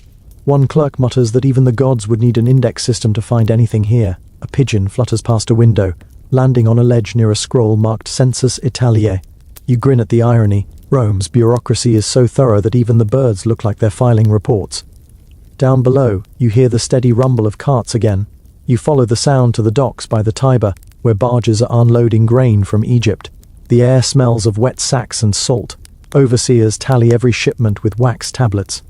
One clerk mutters that even the gods would need an index system to find anything here. A pigeon flutters past a window, landing on a ledge near a scroll marked Census Italiae. You grin at the irony. Rome's bureaucracy is so thorough that even the birds look like they're filing reports. Down below, you hear the steady rumble of carts again. You follow the sound to the docks by the Tiber, where barges are unloading grain from Egypt. The air smells of wet sacks and salt. Overseers tally every shipment with wax tablets.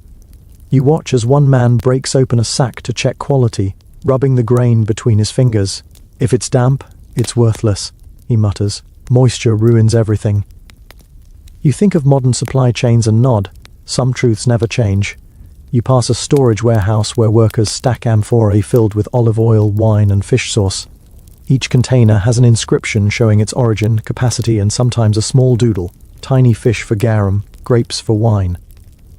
You watch as one man breaks open a sack to check quality, rubbing the grain between his fingers. If it's damp, it's worthless, he mutters. Moisture ruins everything. You think of modern supply chains and nod. Some truths never change. You pass a storage warehouse where workers stack amphorae filled with olive oil, wine, and fish sauce. Each container has an inscription showing its origin, capacity, and sometimes a small doodle. Tiny fish for garum, grapes for wine.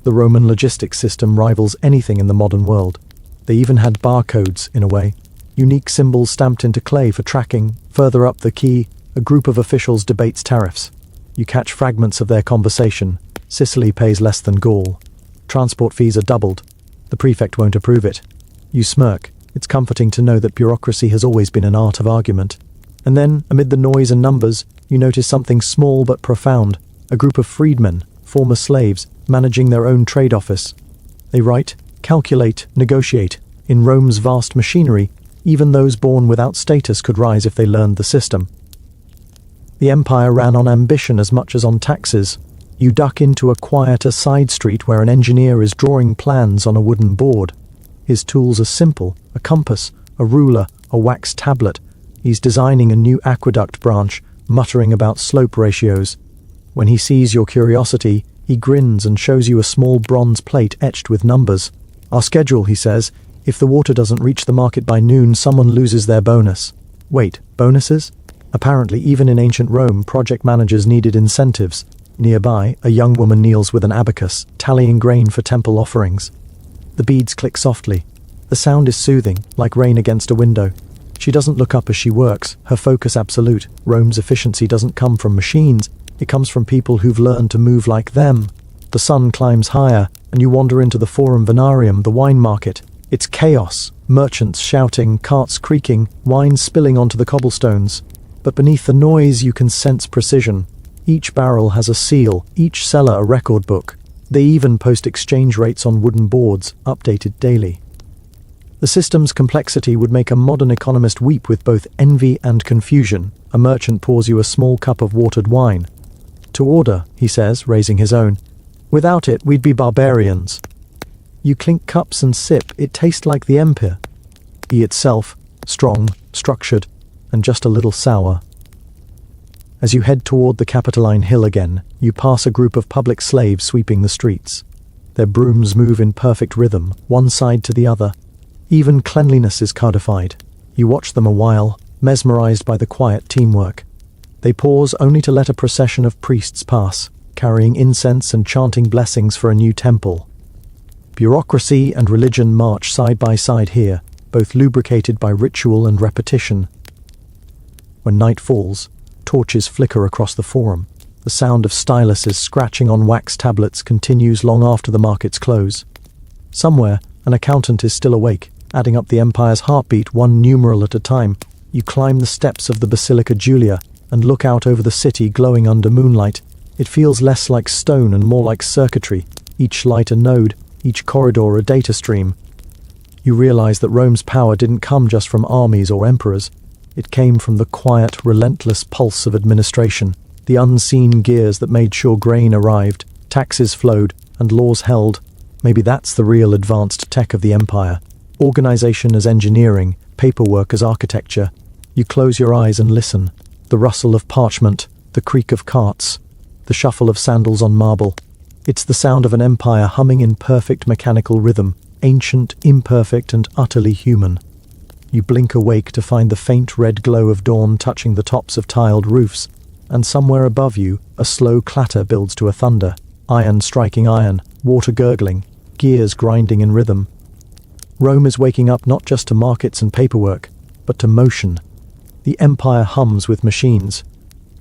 The Roman logistics system rivals anything in the modern world. They even had barcodes, in a way. Unique symbols stamped into clay for tracking. Further up the quay, a group of officials debates tariffs. You catch fragments of their conversation. Sicily pays less than Gaul. Transport fees are doubled. The prefect won't approve it. You smirk. It's comforting to know that bureaucracy has always been an art of argument. And then, amid the noise and numbers, you notice something small but profound. A group of freedmen, former slaves, managing their own trade office. They write, calculate, negotiate. In Rome's vast machinery, even those born without status could rise if they learned the system. The empire ran on ambition as much as on taxes. You duck into a quieter side street where an engineer is drawing plans on a wooden board. His tools are simple: a compass, a ruler, a wax tablet. He's designing a new aqueduct branch, muttering about slope ratios. When he sees your curiosity, he grins and shows you a small bronze plate etched with numbers. Our schedule, he says. If the water doesn't reach the market by noon, someone loses their bonus. Wait, bonuses? Apparently, even in ancient Rome, project managers needed incentives. Nearby, a young woman kneels with an abacus, tallying grain for temple offerings. The beads click softly. The sound is soothing, like rain against a window. She doesn't look up as she works, her focus absolute. Rome's efficiency doesn't come from machines, it comes from people who've learned to move like them. The sun climbs higher, and you wander into the Forum Venarium, the wine market. It's chaos. Merchants shouting, carts creaking, wine spilling onto the cobblestones. But beneath the noise you can sense precision. Each barrel has a seal, each cellar a record book. They even post exchange rates on wooden boards, updated daily. The system's complexity would make a modern economist weep with both envy and confusion. A merchant pours you a small cup of watered wine. To order, he says, raising his own. Without it, we'd be barbarians. You clink cups and sip, it tastes like the empire. Itself, strong, structured, and just a little sour. As you head toward the Capitoline Hill again, you pass a group of public slaves sweeping the streets. Their brooms move in perfect rhythm, one side to the other. Even cleanliness is codified. You watch them a while, mesmerized by the quiet teamwork. They pause only to let a procession of priests pass, carrying incense and chanting blessings for a new temple. Bureaucracy and religion march side by side here, both lubricated by ritual and repetition. When night falls, torches flicker across the forum. The sound of styluses scratching on wax tablets continues long after the markets close. Somewhere, an accountant is still awake, adding up the empire's heartbeat one numeral at a time. You climb the steps of the Basilica Julia and look out over the city glowing under moonlight. It feels less like stone and more like circuitry, each light a node, each corridor a data stream. You realize that Rome's power didn't come just from armies or emperors. It came from the quiet, relentless pulse of administration, the unseen gears that made sure grain arrived, taxes flowed, and laws held. Maybe that's the real advanced tech of the empire. Organization as engineering, paperwork as architecture. You close your eyes and listen. The rustle of parchment, the creak of carts, the shuffle of sandals on marble. It's the sound of an empire humming in perfect mechanical rhythm, ancient, imperfect, and utterly human. You blink awake to find the faint red glow of dawn touching the tops of tiled roofs, and somewhere above you, a slow clatter builds to a thunder, iron striking iron, water gurgling, gears grinding in rhythm. Rome is waking up not just to markets and paperwork, but to motion. The empire hums with machines.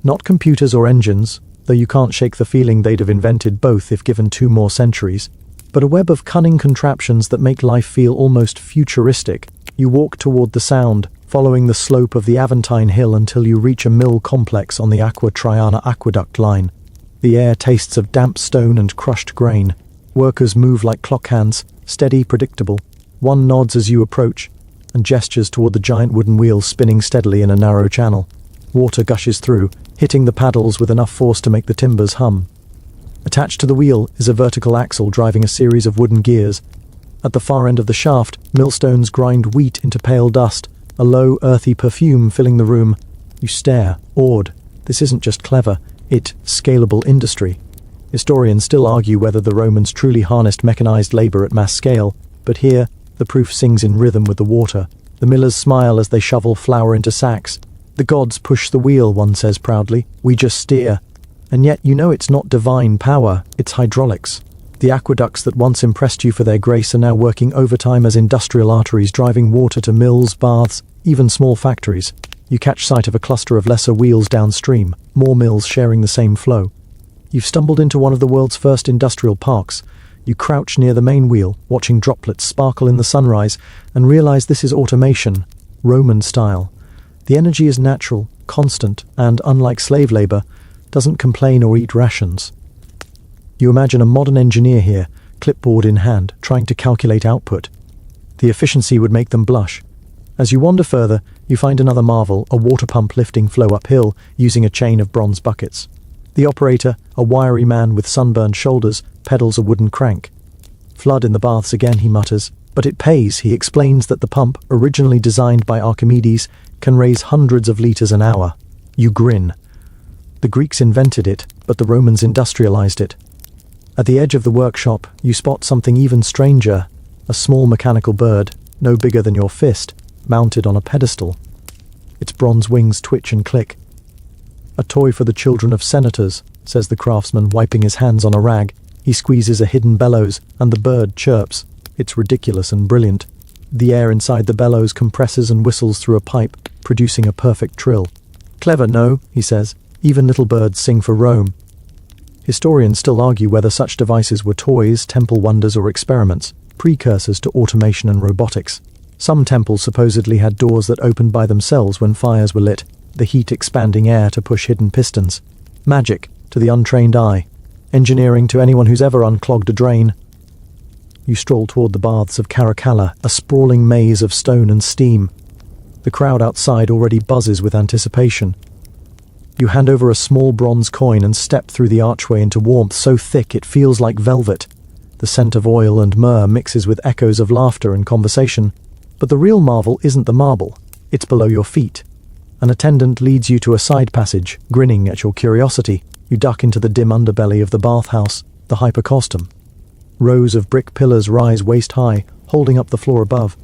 Not computers or engines, though you can't shake the feeling they'd have invented both if given 2 more centuries, but a web of cunning contraptions that make life feel almost futuristic. You walk toward the sound, following the slope of the Aventine Hill until you reach a mill complex on the Aqua Triana aqueduct line. The air tastes of damp stone and crushed grain. Workers move like clock hands, steady, predictable. One nods as you approach, and gestures toward the giant wooden wheels spinning steadily in a narrow channel. Water gushes through, hitting the paddles with enough force to make the timbers hum. Attached to the wheel is a vertical axle driving a series of wooden gears. At the far end of the shaft, millstones grind wheat into pale dust, a low, earthy perfume filling the room. You stare, awed. This isn't just clever, it's scalable industry. Historians still argue whether the Romans truly harnessed mechanized labor at mass scale, but here, the proof sings in rhythm with the water. The millers smile as they shovel flour into sacks. The gods push the wheel, one says proudly. We just steer. And yet you know it's not divine power, it's hydraulics. The aqueducts that once impressed you for their grace are now working overtime as industrial arteries driving water to mills, baths, even small factories. You catch sight of a cluster of lesser wheels downstream, more mills sharing the same flow. You've stumbled into one of the world's first industrial parks. You crouch near the main wheel, watching droplets sparkle in the sunrise, and realize this is automation, Roman style. The energy is natural, constant, and, unlike slave labor, doesn't complain or eat rations. You imagine a modern engineer here, clipboard in hand, trying to calculate output. The efficiency would make them blush. As you wander further, you find another marvel, a water pump lifting flow uphill using a chain of bronze buckets. The operator, a wiry man with sunburned shoulders, pedals a wooden crank. Flood in the baths again, he mutters. But it pays. He explains that the pump, originally designed by Archimedes, can raise hundreds of liters an hour. You grin. The Greeks invented it, but the Romans industrialized it. At the edge of the workshop, you spot something even stranger, a small mechanical bird, no bigger than your fist, mounted on a pedestal. Its bronze wings twitch and click. A toy for the children of senators, says the craftsman, wiping his hands on a rag. He squeezes a hidden bellows, and the bird chirps. It's ridiculous and brilliant. The air inside the bellows compresses and whistles through a pipe, producing a perfect trill. Clever, no, he says. Even little birds sing for Rome. Historians still argue whether such devices were toys, temple wonders, or experiments, precursors to automation and robotics. Some temples supposedly had doors that opened by themselves when fires were lit, the heat expanding air to push hidden pistons. Magic to the untrained eye. Engineering to anyone who's ever unclogged a drain. You stroll toward the baths of Caracalla, a sprawling maze of stone and steam. The crowd outside already buzzes with anticipation. You hand over a small bronze coin and step through the archway into warmth so thick it feels like velvet. The scent of oil and myrrh mixes with echoes of laughter and conversation. But the real marvel isn't the marble, it's below your feet. An attendant leads you to a side passage, grinning at your curiosity. You duck into the dim underbelly of the bathhouse, the hypercaustum. Rows of brick pillars rise waist-high, holding up the floor above.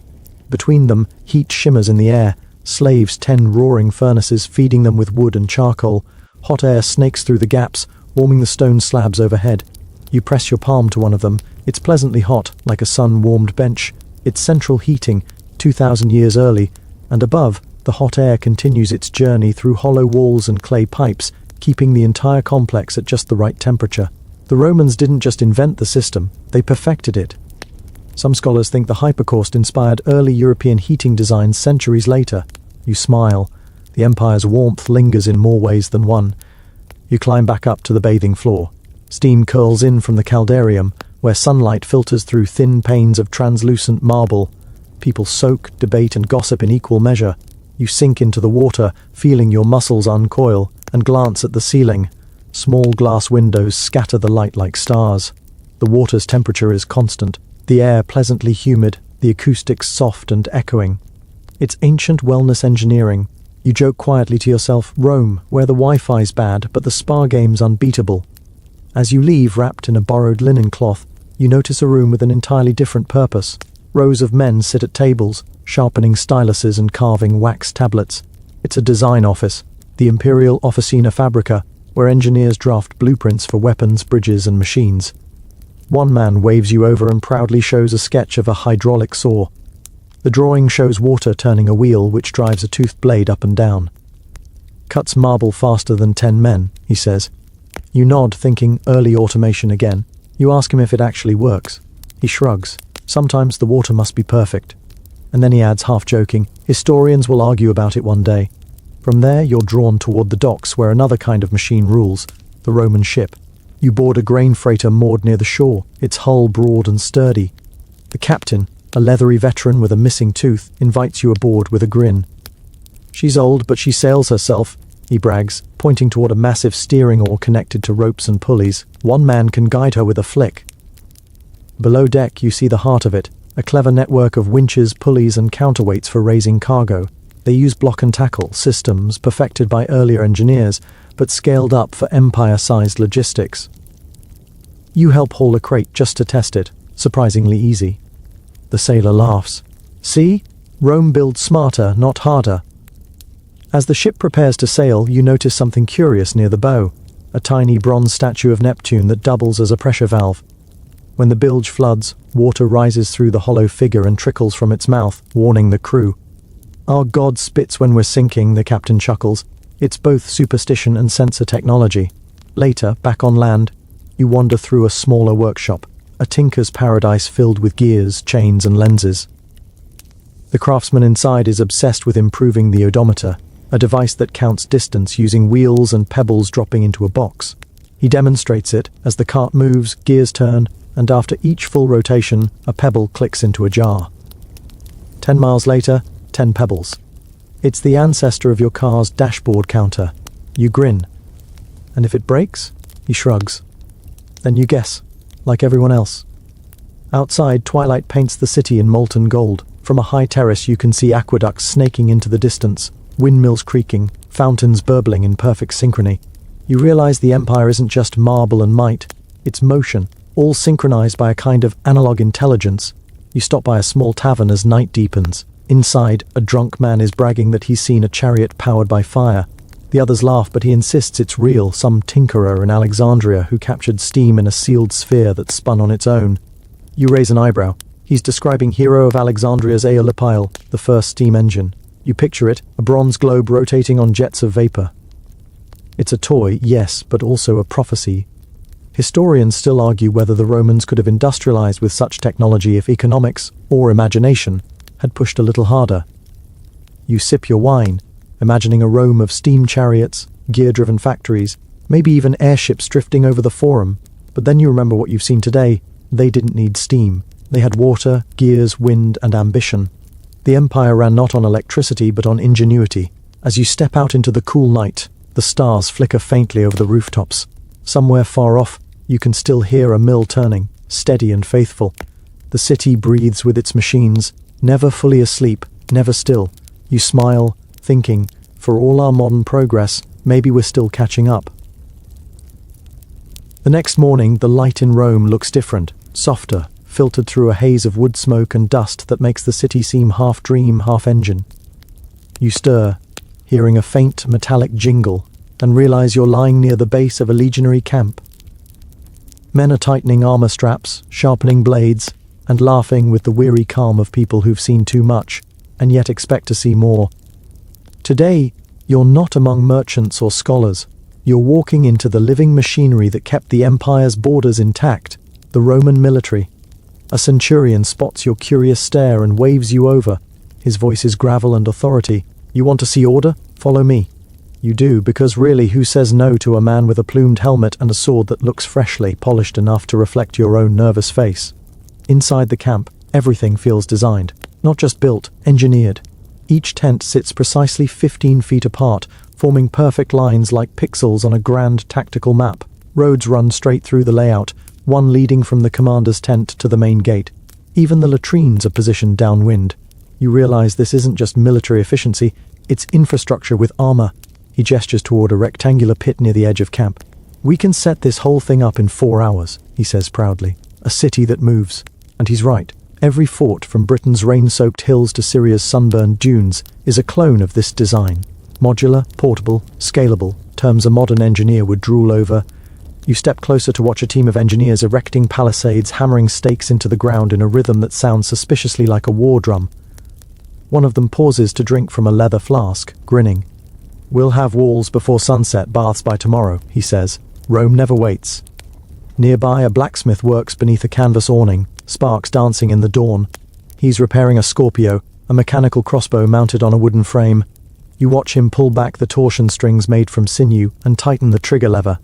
Between them, heat shimmers in the air. Slaves tend roaring furnaces, feeding them with wood and charcoal. Hot air snakes through the gaps, warming the stone slabs overhead. You press your palm to one of them. It's pleasantly hot, like a sun-warmed bench. Its central heating, 2,000 years early, and above, the hot air continues its journey through hollow walls and clay pipes, keeping the entire complex at just the right temperature. The Romans didn't just invent the system, they perfected it. Some scholars think the hypercaust inspired early European heating designs centuries later. You smile. The empire's warmth lingers in more ways than one. You climb back up to the bathing floor. Steam curls in from the caldarium, where sunlight filters through thin panes of translucent marble. People soak, debate, and gossip in equal measure. You sink into the water, feeling your muscles uncoil, and glance at the ceiling. Small glass windows scatter the light like stars. The water's temperature is constant, the air pleasantly humid, the acoustics soft and echoing. It's ancient wellness engineering. You joke quietly to yourself, Rome, where the Wi-Fi's bad, but the spa game's unbeatable. As you leave wrapped in a borrowed linen cloth, you notice a room with an entirely different purpose. Rows of men sit at tables, sharpening styluses and carving wax tablets. It's a design office, the Imperial Officina Fabrica, where engineers draft blueprints for weapons, bridges, and machines. One man waves you over and proudly shows a sketch of a hydraulic saw. The drawing shows water turning a wheel which drives a toothed blade up and down. Cuts marble faster than 10 men, he says. You nod, thinking early automation again. You ask him if it actually works. He shrugs. Sometimes the water must be perfect. And then he adds, half joking, historians will argue about it one day. From there, you're drawn toward the docks where another kind of machine rules, the Roman ship. You board a grain freighter moored near the shore, its hull broad and sturdy. The captain, a leathery veteran with a missing tooth, invites you aboard with a grin. She's old, but she sails herself, he brags, pointing toward a massive steering oar connected to ropes and pulleys. One man can guide her with a flick. Below deck, you see the heart of it, a clever network of winches, pulleys, and counterweights for raising cargo. They use block and tackle systems perfected by earlier engineers, but scaled up for empire-sized logistics. You help haul a crate just to test it, surprisingly easy. The sailor laughs. See? Rome builds smarter, not harder. As the ship prepares to sail, you notice something curious near the bow, a tiny bronze statue of Neptune that doubles as a pressure valve. When the bilge floods, water rises through the hollow figure and trickles from its mouth, warning the crew. Our god spits when we're sinking, the captain chuckles. It's both superstition and sensor technology. Later, back on land, you wander through a smaller workshop, a tinker's paradise filled with gears, chains, and lenses. The craftsman inside is obsessed with improving the odometer, a device that counts distance using wheels and pebbles dropping into a box. He demonstrates it as the cart moves, gears turn, and after each full rotation, a pebble clicks into a jar. 10 miles later, 10 pebbles. It's the ancestor of your car's dashboard counter. You grin. And if it breaks, he shrugs. Then you guess, like everyone else. Outside, twilight paints the city in molten gold. From a high terrace, you can see aqueducts snaking into the distance, windmills creaking, fountains burbling in perfect synchrony. You realize the empire isn't just marble and might, it's motion, all synchronized by a kind of analog intelligence. You stop by a small tavern as night deepens. Inside, a drunk man is bragging that he's seen a chariot powered by fire. The others laugh, but he insists it's real, some tinkerer in Alexandria who captured steam in a sealed sphere that spun on its own. You raise an eyebrow. He's describing Hero of Alexandria's Aeolipile, the first steam engine. You picture it, a bronze globe rotating on jets of vapor. It's a toy, yes, but also a prophecy. Historians still argue whether the Romans could have industrialized with such technology if economics, or imagination, had pushed a little harder. You sip your wine, imagining a Rome of steam chariots, gear-driven factories, maybe even airships drifting over the Forum. But then you remember what you've seen today. They didn't need steam. They had water, gears, wind, and ambition. The empire ran not on electricity, but on ingenuity. As you step out into the cool night, the stars flicker faintly over the rooftops. Somewhere far off, you can still hear a mill turning, steady and faithful. The city breathes with its machines, never fully asleep, never still. You smile, thinking, for all our modern progress, maybe we're still catching up. The next morning, the light in Rome looks different, softer, filtered through a haze of wood smoke and dust that makes the city seem half dream, half engine. You stir, hearing a faint metallic jingle, and realize you're lying near the base of a legionary camp. Men are tightening armor straps, sharpening blades, and laughing with the weary calm of people who've seen too much, and yet expect to see more. Today, you're not among merchants or scholars. You're walking into the living machinery that kept the empire's borders intact, the Roman military. A centurion spots your curious stare and waves you over. His voice is gravel and authority. You want to see order? Follow me. You do, because really, who says no to a man with a plumed helmet and a sword that looks freshly polished enough to reflect your own nervous face? Inside the camp, everything feels designed, not just built, engineered. Each tent sits precisely 15 feet apart, forming perfect lines like pixels on a grand tactical map. Roads run straight through the layout, one leading from the commander's tent to the main gate. Even the latrines are positioned downwind. You realize this isn't just military efficiency, it's infrastructure with armor. He gestures toward a rectangular pit near the edge of camp. We can set this whole thing up in 4 hours, he says proudly. A city that moves. And he's right. Every fort, from Britain's rain-soaked hills to Syria's sunburned dunes, is a clone of this design. Modular, portable, scalable, terms a modern engineer would drool over. You step closer to watch a team of engineers erecting palisades, hammering stakes into the ground in a rhythm that sounds suspiciously like a war drum. One of them pauses to drink from a leather flask, grinning. "We'll have walls before sunset, baths by tomorrow," he says. "Rome never waits." Nearby, a blacksmith works beneath a canvas awning, sparks dancing in the dawn. He's repairing a Scorpio, a mechanical crossbow mounted on a wooden frame. You watch him pull back the torsion strings made from sinew and tighten the trigger lever.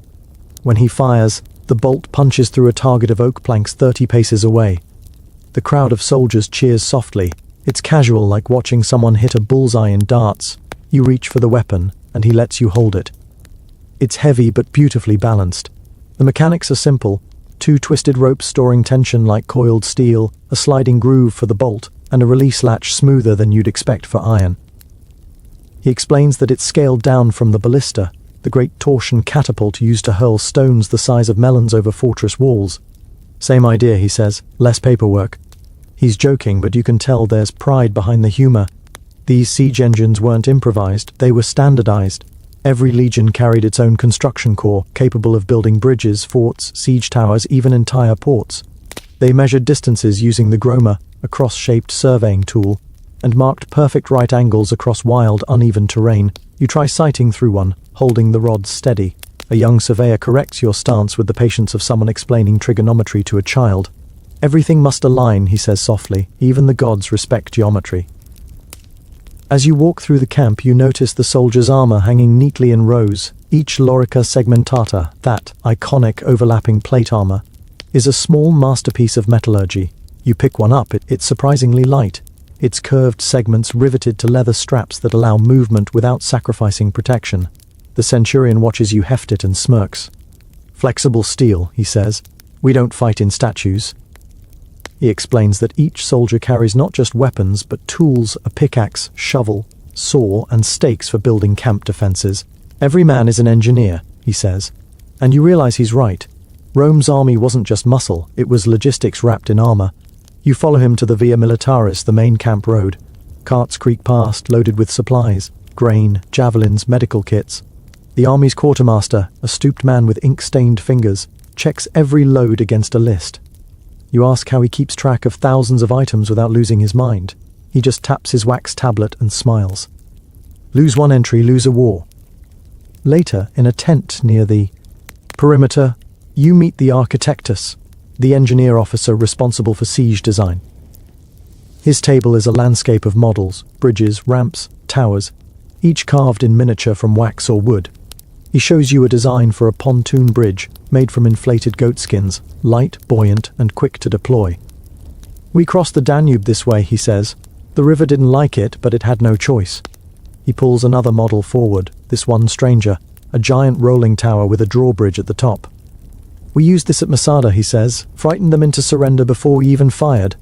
When he fires, the bolt punches through a target of oak planks 30 paces away. The crowd of soldiers cheers softly. It's casual, like watching someone hit a bullseye in darts. You reach for the weapon, and he lets you hold it. It's heavy but beautifully balanced. The mechanics are simple: 2 twisted ropes storing tension like coiled steel, a sliding groove for the bolt, and a release latch smoother than you'd expect for iron. He explains that it's scaled down from the ballista, the great torsion catapult used to hurl stones the size of melons over fortress walls. Same idea, he says, less paperwork. He's joking, but you can tell there's pride behind the humor. These siege engines weren't improvised, they were standardized. Every legion carried its own construction corps, capable of building bridges, forts, siege towers, even entire ports. They measured distances using the Groma, a cross-shaped surveying tool, and marked perfect right angles across wild, uneven terrain. You try sighting through one, holding the rods steady. A young surveyor corrects your stance with the patience of someone explaining trigonometry to a child. "Everything must align," he says softly. "Even the gods respect geometry." As you walk through the camp, you notice the soldiers' armor hanging neatly in rows. Each lorica segmentata, that iconic overlapping plate armor, is a small masterpiece of metallurgy. You pick one up, it's surprisingly light. Its curved segments riveted to leather straps that allow movement without sacrificing protection. The centurion watches you heft it and smirks. "Flexible steel," he says. "We don't fight in statues." He explains that each soldier carries not just weapons, but tools, a pickaxe, shovel, saw, and stakes for building camp defenses. Every man is an engineer, he says. And you realize he's right. Rome's army wasn't just muscle, it was logistics wrapped in armor. You follow him to the Via Militaris, the main camp road. Carts creak past, loaded with supplies, grain, javelins, medical kits. The army's quartermaster, a stooped man with ink-stained fingers, checks every load against a list. You ask how he keeps track of thousands of items without losing his mind. He just taps his wax tablet and smiles. Lose one entry, lose a war. Later, in a tent near the perimeter, you meet the architectus, the engineer officer responsible for siege design. His table is a landscape of models, bridges, ramps, towers, each carved in miniature from wax or wood. He shows you a design for a pontoon bridge made from inflated goatskins, light, buoyant, and quick to deploy. "We crossed the Danube this way," he says. "The river didn't like it, but it had no choice." He pulls another model forward, this one stranger, a giant rolling tower with a drawbridge at the top. "We used this at Masada," he says, "frightened them into surrender before we even fired."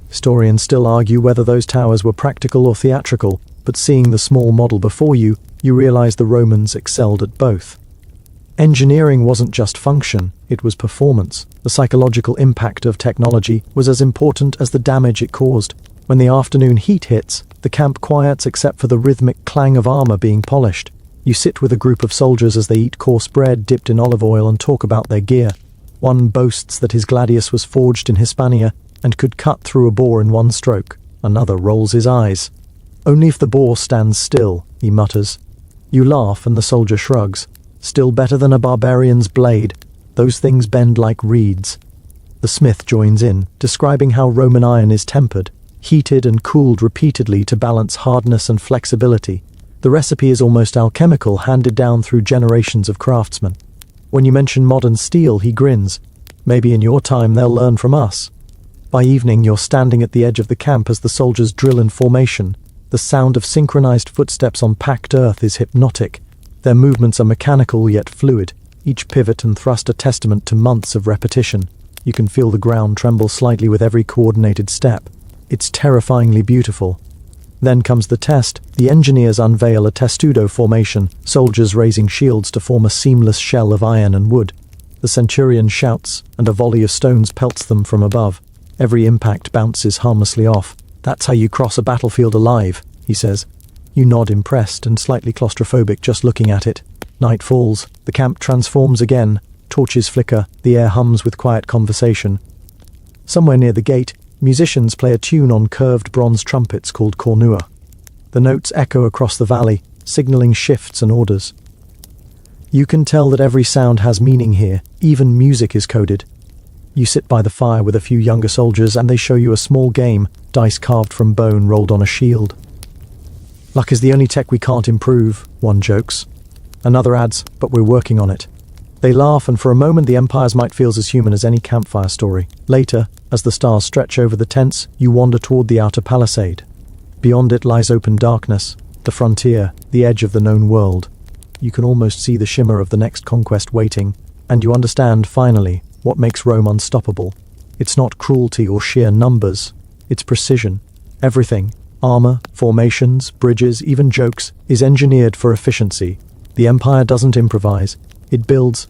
Historians still argue whether those towers were practical or theatrical, but seeing the small model before you, you realize the Romans excelled at both. Engineering wasn't just function, it was performance. The psychological impact of technology was as important as the damage it caused. When the afternoon heat hits, the camp quiets except for the rhythmic clang of armor being polished. You sit with a group of soldiers as they eat coarse bread dipped in olive oil and talk about their gear. One boasts that his gladius was forged in Hispania and could cut through a boar in one stroke. Another rolls his eyes. "Only if the boar stands still," he mutters. You laugh and the soldier shrugs. "Still better than a barbarian's blade. Those things bend like reeds." The smith joins in, describing how Roman iron is tempered, heated and cooled repeatedly to balance hardness and flexibility. The recipe is almost alchemical, handed down through generations of craftsmen. When you mention modern steel, he grins. "Maybe in your time they'll learn from us." By evening, you're standing at the edge of the camp as the soldiers drill in formation. The sound of synchronized footsteps on packed earth is hypnotic. Their movements are mechanical yet fluid, each pivot and thrust a testament to months of repetition. You can feel the ground tremble slightly with every coordinated step. It's terrifyingly beautiful. Then comes the test. The engineers unveil a testudo formation, soldiers raising shields to form a seamless shell of iron and wood. The centurion shouts, and a volley of stones pelts them from above. Every impact bounces harmlessly off. "That's how you cross a battlefield alive," he says. You nod, impressed and slightly claustrophobic just looking at it. Night falls. The camp transforms again. Torches flicker. The air hums with quiet conversation. Somewhere near the gate, Musicians play a tune on curved bronze trumpets called cornua. The notes echo across the valley, signaling shifts and orders. You can tell that every sound has meaning here, even music is coded. You sit by the fire with a few younger soldiers and they show you a small game, dice carved from bone rolled on a shield. Luck is the only tech we can't improve, one jokes. Another adds, but we're working on it. They laugh, and for a moment the Empire's might feels as human as any campfire story. Later, as the stars stretch over the tents, you wander toward the outer palisade. Beyond it lies open darkness, the frontier, the edge of the known world. You can almost see the shimmer of the next conquest waiting, and you understand, finally, what makes Rome unstoppable. It's not cruelty or sheer numbers, it's precision. Everything, armor, formations, bridges, even jokes, is engineered for efficiency. The Empire doesn't improvise, it builds.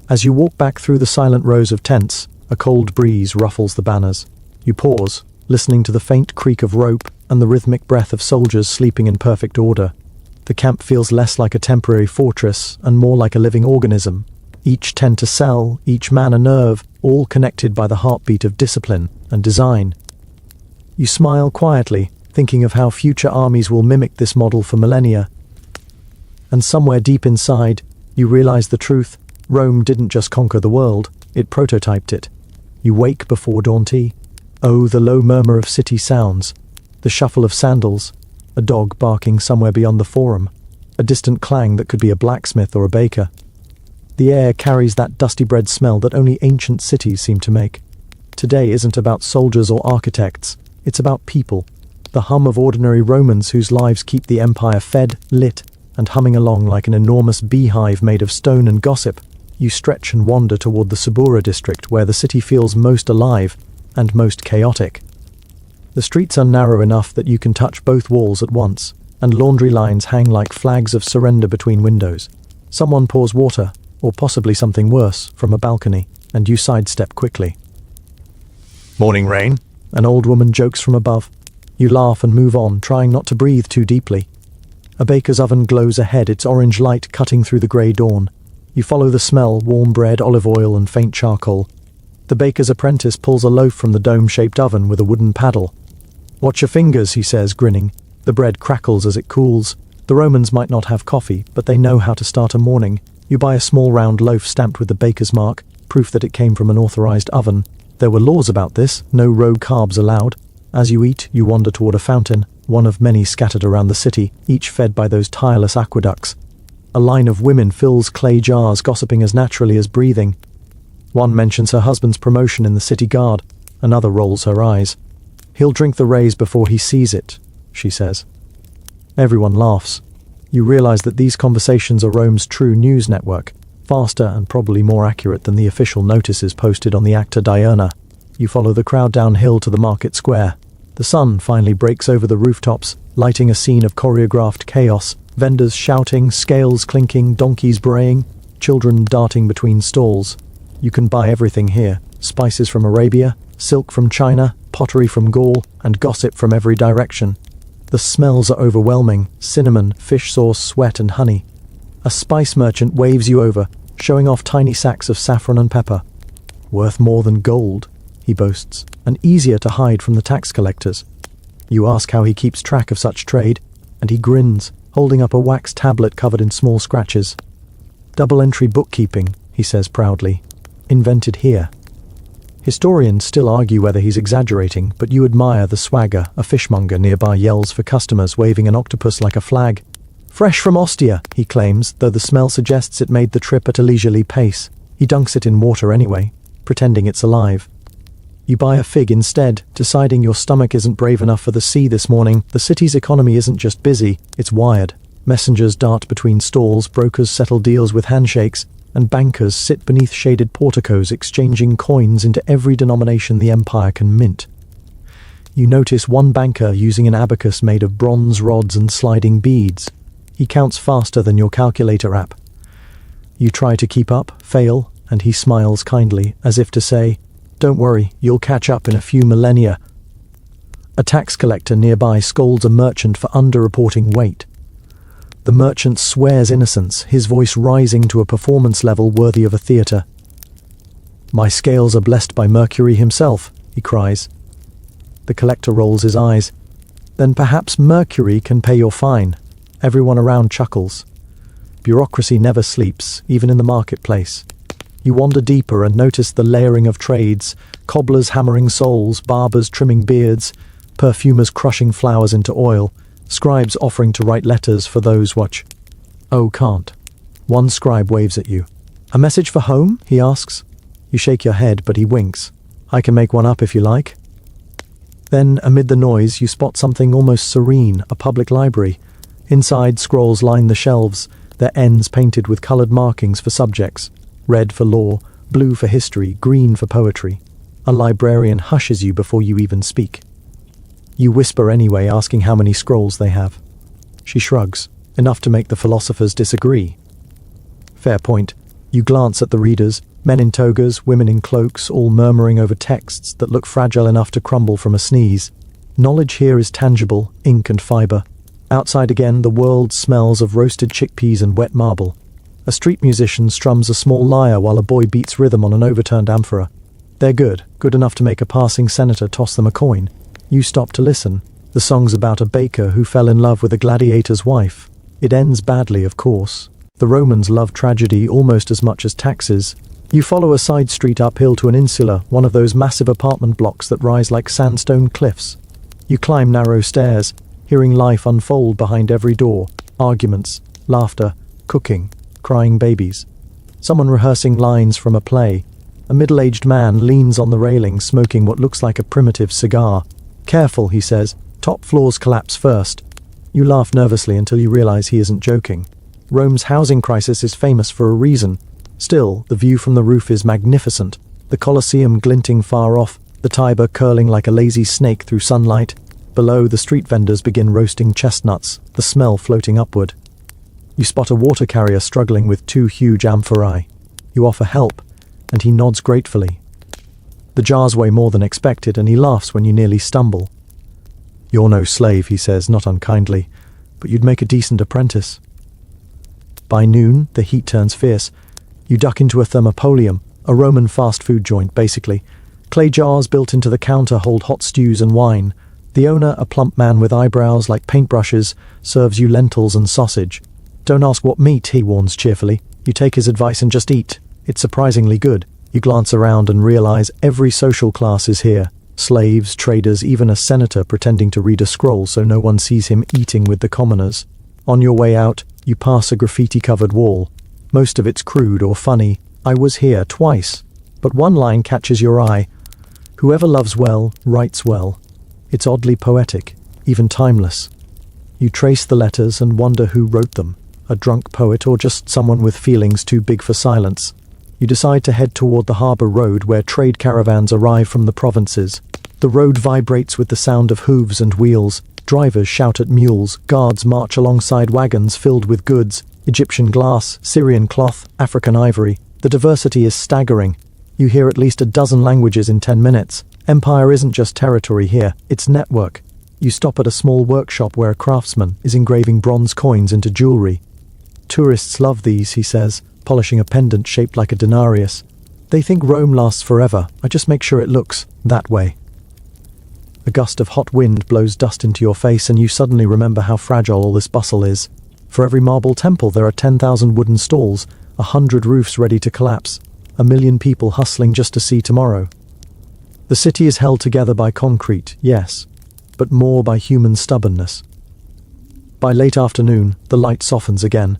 As you walk back through the silent rows of tents, a cold breeze ruffles the banners. You pause, listening to the faint creak of rope and the rhythmic breath of soldiers sleeping in perfect order. The camp feels less like a temporary fortress and more like a living organism. Each tent a cell, each man a nerve, all connected by the heartbeat of discipline and design. You smile quietly, thinking of how future armies will mimic this model for millennia. And somewhere deep inside, you realize the truth. Rome didn't just conquer the world, it prototyped it. You wake before dawn tea. Oh, the low murmur of city sounds. The shuffle of sandals. A dog barking somewhere beyond the forum. A distant clang that could be a blacksmith or a baker. The air carries that dusty bread smell that only ancient cities seem to make. Today isn't about soldiers or architects. It's about people. The hum of ordinary Romans whose lives keep the empire fed, lit, and humming along like an enormous beehive made of stone and gossip. You stretch and wander toward the Subura district, where the city feels most alive and most chaotic. The streets are narrow enough that you can touch both walls at once, and laundry lines hang like flags of surrender between windows. Someone pours water, or possibly something worse, from a balcony, and you sidestep quickly. "Morning rain," an old woman jokes from above. You laugh and move on, trying not to breathe too deeply. A baker's oven glows ahead, its orange light cutting through the grey dawn. You follow the smell, warm bread, olive oil, and faint charcoal. The baker's apprentice pulls a loaf from the dome-shaped oven with a wooden paddle. "Watch your fingers," he says, grinning. The bread crackles as it cools. The Romans might not have coffee, but they know how to start a morning. You buy a small round loaf stamped with the baker's mark, proof that it came from an authorized oven. There were laws about this, no raw carbs allowed. As you eat, you wander toward a fountain, one of many scattered around the city, each fed by those tireless aqueducts. A line of women fills clay jars, gossiping as naturally as breathing. One mentions her husband's promotion in the city guard. Another rolls her eyes. "He'll drink the raise before he sees it," she says. Everyone laughs. You realize that these conversations are Rome's true news network, faster and probably more accurate than the official notices posted on the Acta Diurna. You follow the crowd downhill to the market square. The sun finally breaks over the rooftops, lighting a scene of choreographed chaos. Vendors shouting, scales clinking, donkeys braying, children darting between stalls. You can buy everything here. Spices from Arabia, silk from China, pottery from Gaul, and gossip from every direction. The smells are overwhelming: cinnamon, fish sauce, sweat, and honey. A spice merchant waves you over, showing off tiny sacks of saffron and pepper. "Worth more than gold," he boasts, and easier to hide from the tax collectors. You ask how he keeps track of such trade, and he grins, holding up a wax tablet covered in small scratches. "Double-entry bookkeeping," he says proudly. "Invented here." Historians still argue whether he's exaggerating, but you admire the swagger. A fishmonger nearby yells for customers, waving an octopus like a flag. "Fresh from Ostia," he claims, though the smell suggests it made the trip at a leisurely pace. He dunks it in water anyway, pretending it's alive. You buy a fig instead, deciding your stomach isn't brave enough for the sea this morning. The city's economy isn't just busy, it's wired. Messengers dart between stalls, brokers settle deals with handshakes, and bankers sit beneath shaded porticos exchanging coins into every denomination the empire can mint. You notice one banker using an abacus made of bronze rods and sliding beads. He counts faster than your calculator app. You try to keep up, fail, and he smiles kindly, as if to say, "Don't worry, you'll catch up in a few millennia." A tax collector nearby scolds a merchant for underreporting weight. The merchant swears innocence, his voice rising to a performance level worthy of a theatre. "My scales are blessed by Mercury himself," he cries. The collector rolls his eyes. Then perhaps Mercury can pay your fine. Everyone around chuckles. Bureaucracy never sleeps, even in the marketplace. You wander deeper and notice the layering of trades, cobblers hammering soles, barbers trimming beards, perfumers crushing flowers into oil, scribes offering to write letters for those watch. Oh, can't. One scribe waves at you. A message for home? He asks. You shake your head, but he winks. I can make one up if you like. Then, amid the noise, you spot something almost serene, a public library. Inside, scrolls line the shelves, their ends painted with coloured markings for subjects. Red for law, blue for history, green for poetry. A librarian hushes you before you even speak. You whisper anyway, asking how many scrolls they have. She shrugs, enough to make the philosophers disagree. Fair point. You glance at the readers, men in togas, women in cloaks, all murmuring over texts that look fragile enough to crumble from a sneeze. Knowledge here is tangible, ink and fibre. Outside again, the world smells of roasted chickpeas and wet marble. A street musician strums a small lyre while a boy beats rhythm on an overturned amphora. They're good enough to make a passing senator toss them a coin. You stop to listen. The song's about a baker who fell in love with a gladiator's wife. It ends badly, of course. The Romans loved tragedy almost as much as taxes. You follow a side street uphill to an insula, one of those massive apartment blocks that rise like sandstone cliffs. You climb narrow stairs, hearing life unfold behind every door. Arguments, laughter, cooking, crying babies. Someone rehearsing lines from a play. A middle-aged man leans on the railing, smoking what looks like a primitive cigar. Careful, he says. Top floors collapse first. You laugh nervously until you realize he isn't joking. Rome's housing crisis is famous for a reason. Still, the view from the roof is magnificent. The Colosseum glinting far off, the Tiber curling like a lazy snake through sunlight. Below, the street vendors begin roasting chestnuts, the smell floating upward. You spot a water carrier struggling with two huge amphorae. You offer help, and he nods gratefully. The jars weigh more than expected, and he laughs when you nearly stumble. You're no slave, he says, not unkindly, but you'd make a decent apprentice. By noon, the heat turns fierce. You duck into a thermopolium, a Roman fast food joint, basically. Clay jars built into the counter hold hot stews and wine. The owner, a plump man with eyebrows like paintbrushes, serves you lentils and sausage. Don't ask what meat, he warns cheerfully. You take his advice and just eat. It's surprisingly good. You glance around and realize every social class is here. Slaves, traders, even a senator pretending to read a scroll so no one sees him eating with the commoners. On your way out, you pass a graffiti-covered wall. Most of it's crude or funny. I was here twice. But one line catches your eye. Whoever loves well, writes well. It's oddly poetic, even timeless. You trace the letters and wonder who wrote them. A drunk poet or just someone with feelings too big for silence. You decide to head toward the harbour road where trade caravans arrive from the provinces. The road vibrates with the sound of hooves and wheels. Drivers shout at mules, guards march alongside wagons filled with goods, Egyptian glass, Syrian cloth, African ivory. The diversity is staggering. You hear at least a dozen languages in 10 minutes. Empire isn't just territory here, it's network. You stop at a small workshop where a craftsman is engraving bronze coins into jewellery. Tourists love these, he says, polishing a pendant shaped like a denarius. They think Rome lasts forever. I just make sure it looks that way. A gust of hot wind blows dust into your face and you suddenly remember how fragile all this bustle is. For every marble temple there are 10,000 wooden stalls, 100 roofs ready to collapse, 1 million people hustling just to see tomorrow. The city is held together by concrete, yes, but more by human stubbornness. By late afternoon, the light softens again.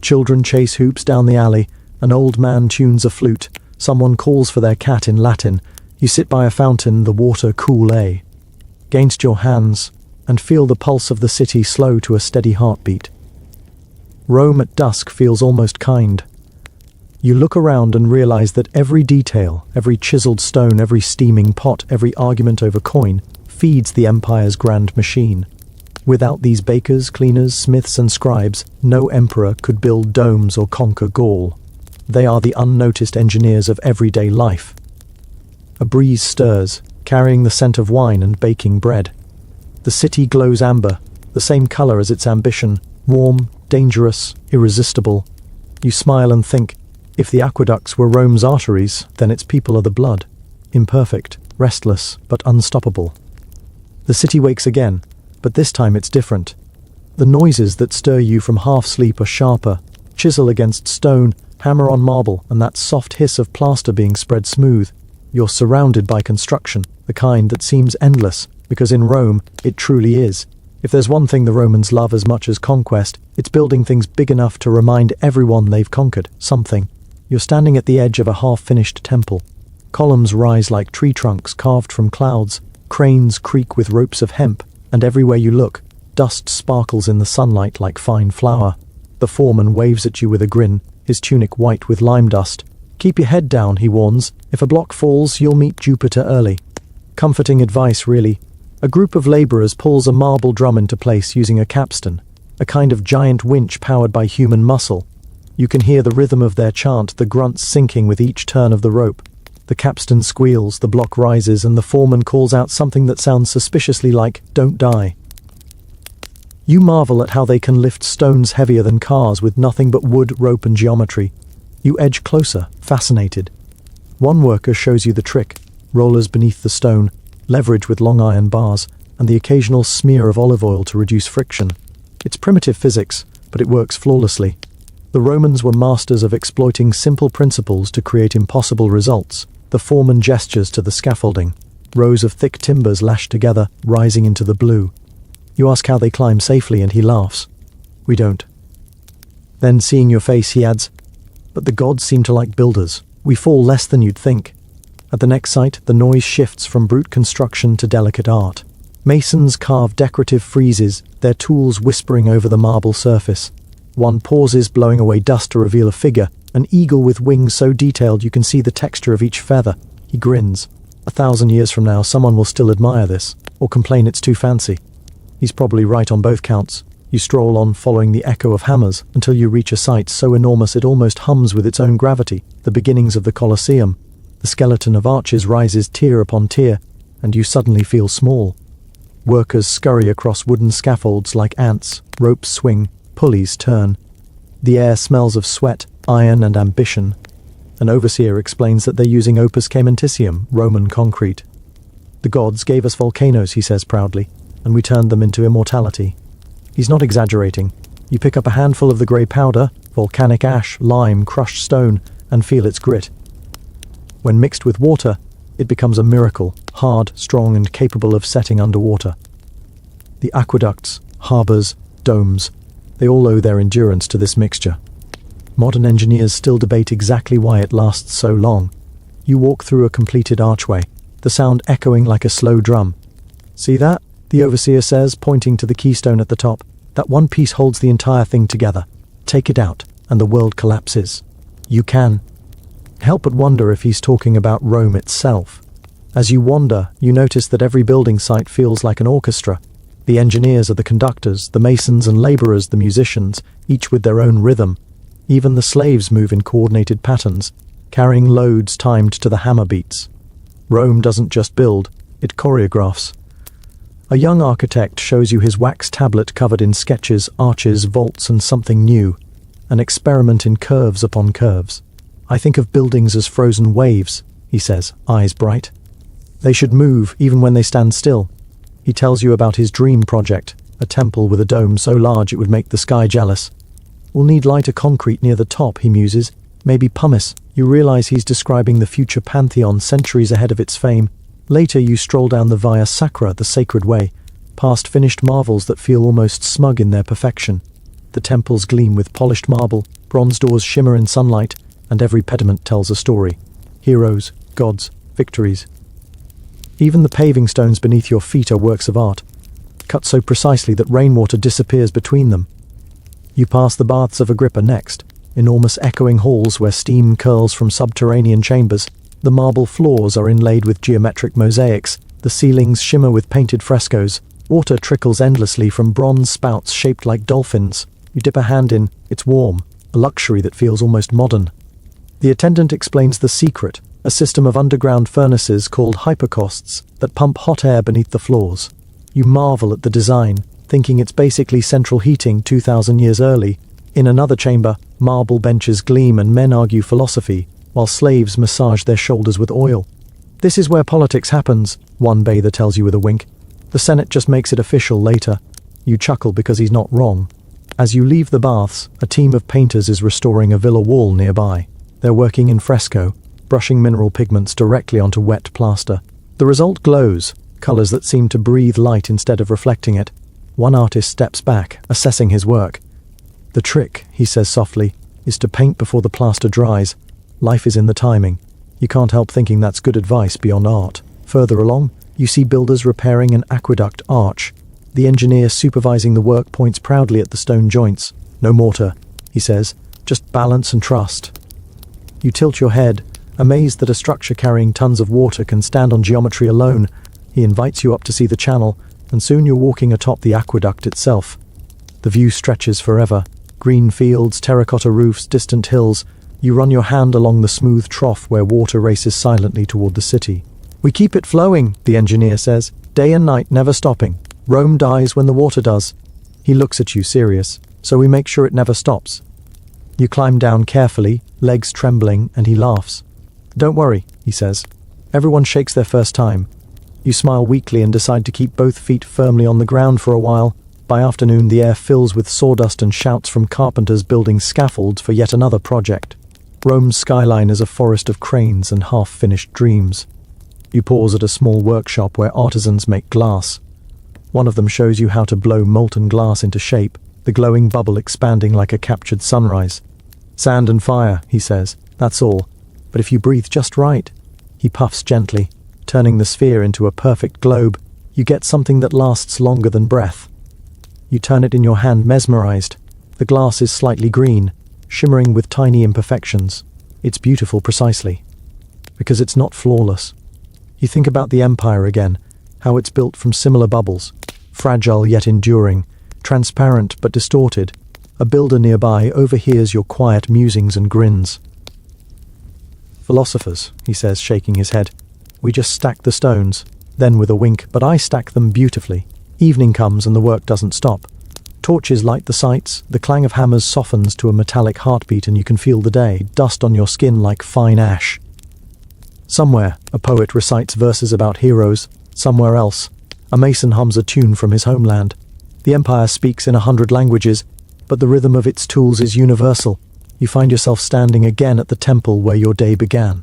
Children chase hoops down the alley, an old man tunes a flute, someone calls for their cat in Latin. You sit by a fountain, the water cool against your hands, and feel the pulse of the city slow to a steady heartbeat. Rome at dusk feels almost kind. You look around and realize that every detail, every chiseled stone, every steaming pot, every argument over coin, feeds the empire's grand machine. Without these bakers, cleaners, smiths and scribes, no emperor could build domes or conquer Gaul. They are the unnoticed engineers of everyday life. A breeze stirs, carrying the scent of wine and baking bread. The city glows amber, the same color as its ambition, warm, dangerous, irresistible. You smile and think, if the aqueducts were Rome's arteries, then its people are the blood. Imperfect, restless, but unstoppable. The city wakes again, but this time it's different. The noises that stir you from half-sleep are sharper. Chisel against stone, hammer on marble, and that soft hiss of plaster being spread smooth. You're surrounded by construction, the kind that seems endless, because in Rome, it truly is. If there's one thing the Romans love as much as conquest, it's building things big enough to remind everyone they've conquered something. You're standing at the edge of a half-finished temple. Columns rise like tree trunks carved from clouds, cranes creak with ropes of hemp, and everywhere you look, dust sparkles in the sunlight like fine flour. The foreman waves at you with a grin, his tunic white with lime dust. Keep your head down, he warns. If a block falls, you'll meet Jupiter early. Comforting advice, really. A group of labourers pulls a marble drum into place using a capstan, a kind of giant winch powered by human muscle. You can hear the rhythm of their chant, the grunts sinking with each turn of the rope. The capstan squeals, the block rises, and the foreman calls out something that sounds suspiciously like, "Don't die." You marvel at how they can lift stones heavier than cars with nothing but wood, rope, and geometry. You edge closer, fascinated. One worker shows you the trick: rollers beneath the stone, leverage with long iron bars, and the occasional smear of olive oil to reduce friction. It's primitive physics, but it works flawlessly. The Romans were masters of exploiting simple principles to create impossible results. The foreman gestures to the scaffolding, rows of thick timbers lashed together, rising into the blue. You ask how they climb safely, and he laughs. We don't. Then, seeing your face, he adds, "But the gods seem to like builders. We fall less than you'd think." At the next site, the noise shifts from brute construction to delicate art. Masons carve decorative friezes, their tools whispering over the marble surface. One pauses, blowing away dust to reveal a figure, an eagle with wings so detailed you can see the texture of each feather. He grins. 1,000 years from now, someone will still admire this, or complain it's too fancy. He's probably right on both counts. You stroll on, following the echo of hammers, until you reach a site so enormous it almost hums with its own gravity, the beginnings of the Colosseum. The skeleton of arches rises tier upon tier, and you suddenly feel small. Workers scurry across wooden scaffolds like ants, ropes swing, pulleys turn. The air smells of sweat, iron, and ambition. An overseer explains that they're using opus caementitium, Roman concrete. "The gods gave us volcanoes," he says proudly, "and we turned them into immortality." He's not exaggerating. You pick up a handful of the grey powder, volcanic ash, lime, crushed stone, and feel its grit. When mixed with water, it becomes a miracle, hard, strong, and capable of setting underwater. The aqueducts, harbours, domes, they all owe their endurance to this mixture. Modern engineers still debate exactly why it lasts so long. You walk through a completed archway, the sound echoing like a slow drum. "See that?" the overseer says, pointing to the keystone at the top. "That one piece holds the entire thing together. Take it out, and the world collapses." You can help but wonder if he's talking about Rome itself. As you wander, you notice that every building site feels like an orchestra. The engineers are the conductors, the masons and labourers the musicians, each with their own rhythm. Even the slaves move in coordinated patterns, carrying loads timed to the hammer beats. Rome doesn't just build, it choreographs. A young architect shows you his wax tablet covered in sketches, arches, vaults, and something new. An experiment in curves upon curves. "I think of buildings as frozen waves," he says, eyes bright. "They should move even when they stand still." He tells you about his dream project, a temple with a dome so large it would make the sky jealous. "We'll need lighter concrete near the top," he muses. "Maybe pumice." You realize he's describing the future pantheon centuries ahead of its fame. Later you stroll down the Via Sacra, the sacred way, past finished marvels that feel almost smug in their perfection. The temples gleam with polished marble, bronze doors shimmer in sunlight, and every pediment tells a story. Heroes, gods, victories. Even the paving stones beneath your feet are works of art, cut so precisely that rainwater disappears between them. You pass the baths of Agrippa next, enormous echoing halls where steam curls from subterranean chambers. The marble floors are inlaid with geometric mosaics, the ceilings shimmer with painted frescoes, water trickles endlessly from bronze spouts shaped like dolphins. You dip a hand in, it's warm, a luxury that feels almost modern. The attendant explains the secret, a system of underground furnaces called hypercausts that pump hot air beneath the floors. You marvel at the design, thinking it's basically central heating 2,000 years early. In another chamber, marble benches gleam and men argue philosophy, while slaves massage their shoulders with oil. "This is where politics happens," one bather tells you with a wink. The Senate just makes it official later. You chuckle because he's not wrong. As you leave the baths, a team of painters is restoring a villa wall nearby. They're working in fresco, brushing mineral pigments directly onto wet plaster. The result glows, colors that seem to breathe light instead of reflecting it. One artist steps back, assessing his work. The trick, he says softly, is to paint before the plaster dries. Life is in the timing. You can't help thinking that's good advice beyond art. Further along, you see builders repairing an aqueduct arch. The engineer supervising the work points proudly at the stone joints. No mortar, he says, just balance and trust. You tilt your head, amazed that a structure carrying tons of water can stand on geometry alone. He invites you up to see the channel, and soon you're walking atop the aqueduct itself. The view stretches forever. Green fields, terracotta roofs, distant hills. You run your hand along the smooth trough where water races silently toward the city. We keep it flowing, the engineer says, day and night, never stopping. Rome dies when the water does. He looks at you serious, so we make sure it never stops. You climb down carefully, legs trembling, and he laughs. Don't worry, he says. Everyone shakes their first time. You smile weakly and decide to keep both feet firmly on the ground for a while. By afternoon, the air fills with sawdust and shouts from carpenters building scaffolds for yet another project. Rome's skyline is a forest of cranes and half-finished dreams. You pause at a small workshop where artisans make glass. One of them shows you how to blow molten glass into shape, the glowing bubble expanding like a captured sunrise. Sand and fire, he says, that's all. But if you breathe just right, he puffs gently, turning the sphere into a perfect globe, you get something that lasts longer than breath. You turn it in your hand, mesmerized. The glass is slightly green, shimmering with tiny imperfections. It's beautiful precisely, because it's not flawless. You think about the empire again, how it's built from similar bubbles, fragile yet enduring, transparent but distorted. A builder nearby overhears your quiet musings and grins. Philosophers, he says, shaking his head. We just stack the stones. Then with a wink, but I stack them beautifully. Evening comes and the work doesn't stop. Torches light the sights, the clang of hammers softens to a metallic heartbeat and you can feel the day, dust on your skin like fine ash. Somewhere, a poet recites verses about heroes. Somewhere else, a mason hums a tune from his homeland. The empire speaks in 100 languages, but the rhythm of its tools is universal. You find yourself standing again at the temple where your day began.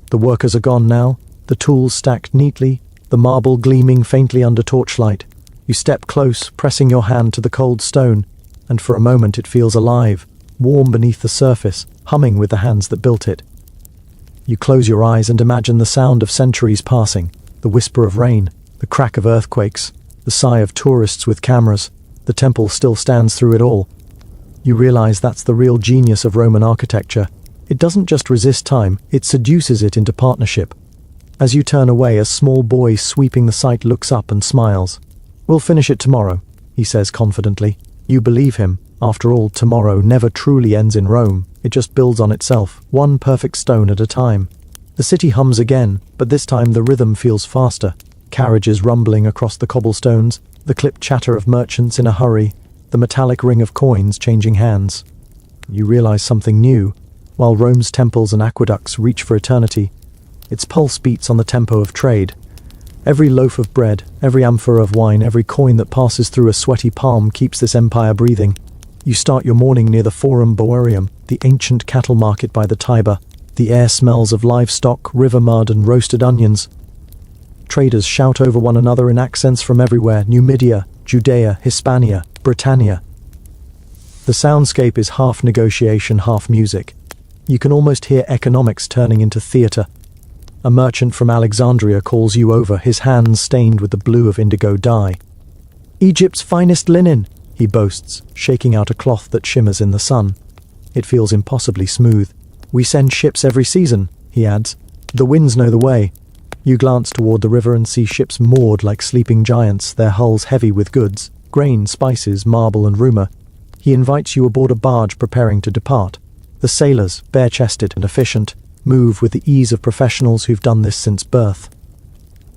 The workers are gone now, the tools stacked neatly, the marble gleaming faintly under torchlight. You step close, pressing your hand to the cold stone, and for a moment it feels alive, warm beneath the surface, humming with the hands that built it. You close your eyes and imagine the sound of centuries passing, the whisper of rain, the crack of earthquakes, the sigh of tourists with cameras. The temple still stands through it all. You realize that's the real genius of Roman architecture. It doesn't just resist time, it seduces it into partnership. As you turn away, a small boy sweeping the sight looks up and smiles. We'll finish it tomorrow, he says confidently. You believe him. After all, tomorrow never truly ends in Rome. It just builds on itself, one perfect stone at a time. The city hums again, but this time the rhythm feels faster. Carriages rumbling across the cobblestones, the clipped chatter of merchants in a hurry, the metallic ring of coins changing hands. You realize something new. While Rome's temples and aqueducts reach for eternity, its pulse beats on the tempo of trade. Every loaf of bread, every amphora of wine, every coin that passes through a sweaty palm keeps this empire breathing. You start your morning near the Forum Boarium, the ancient cattle market by the Tiber. The air smells of livestock, river mud, and roasted onions. Traders shout over one another in accents from everywhere: Numidia, Judea, Hispania, Britannia. The soundscape is half negotiation, half music. You can almost hear economics turning into theatre. A merchant from Alexandria calls you over, his hands stained with the blue of indigo dye. Egypt's finest linen, he boasts, shaking out a cloth that shimmers in the sun. It feels impossibly smooth. We send ships every season, he adds. The winds know the way. You glance toward the river and see ships moored like sleeping giants, their hulls heavy with goods, grain, spices, marble, and rumour. He invites you aboard a barge preparing to depart. The sailors, bare-chested and efficient, move with the ease of professionals who've done this since birth.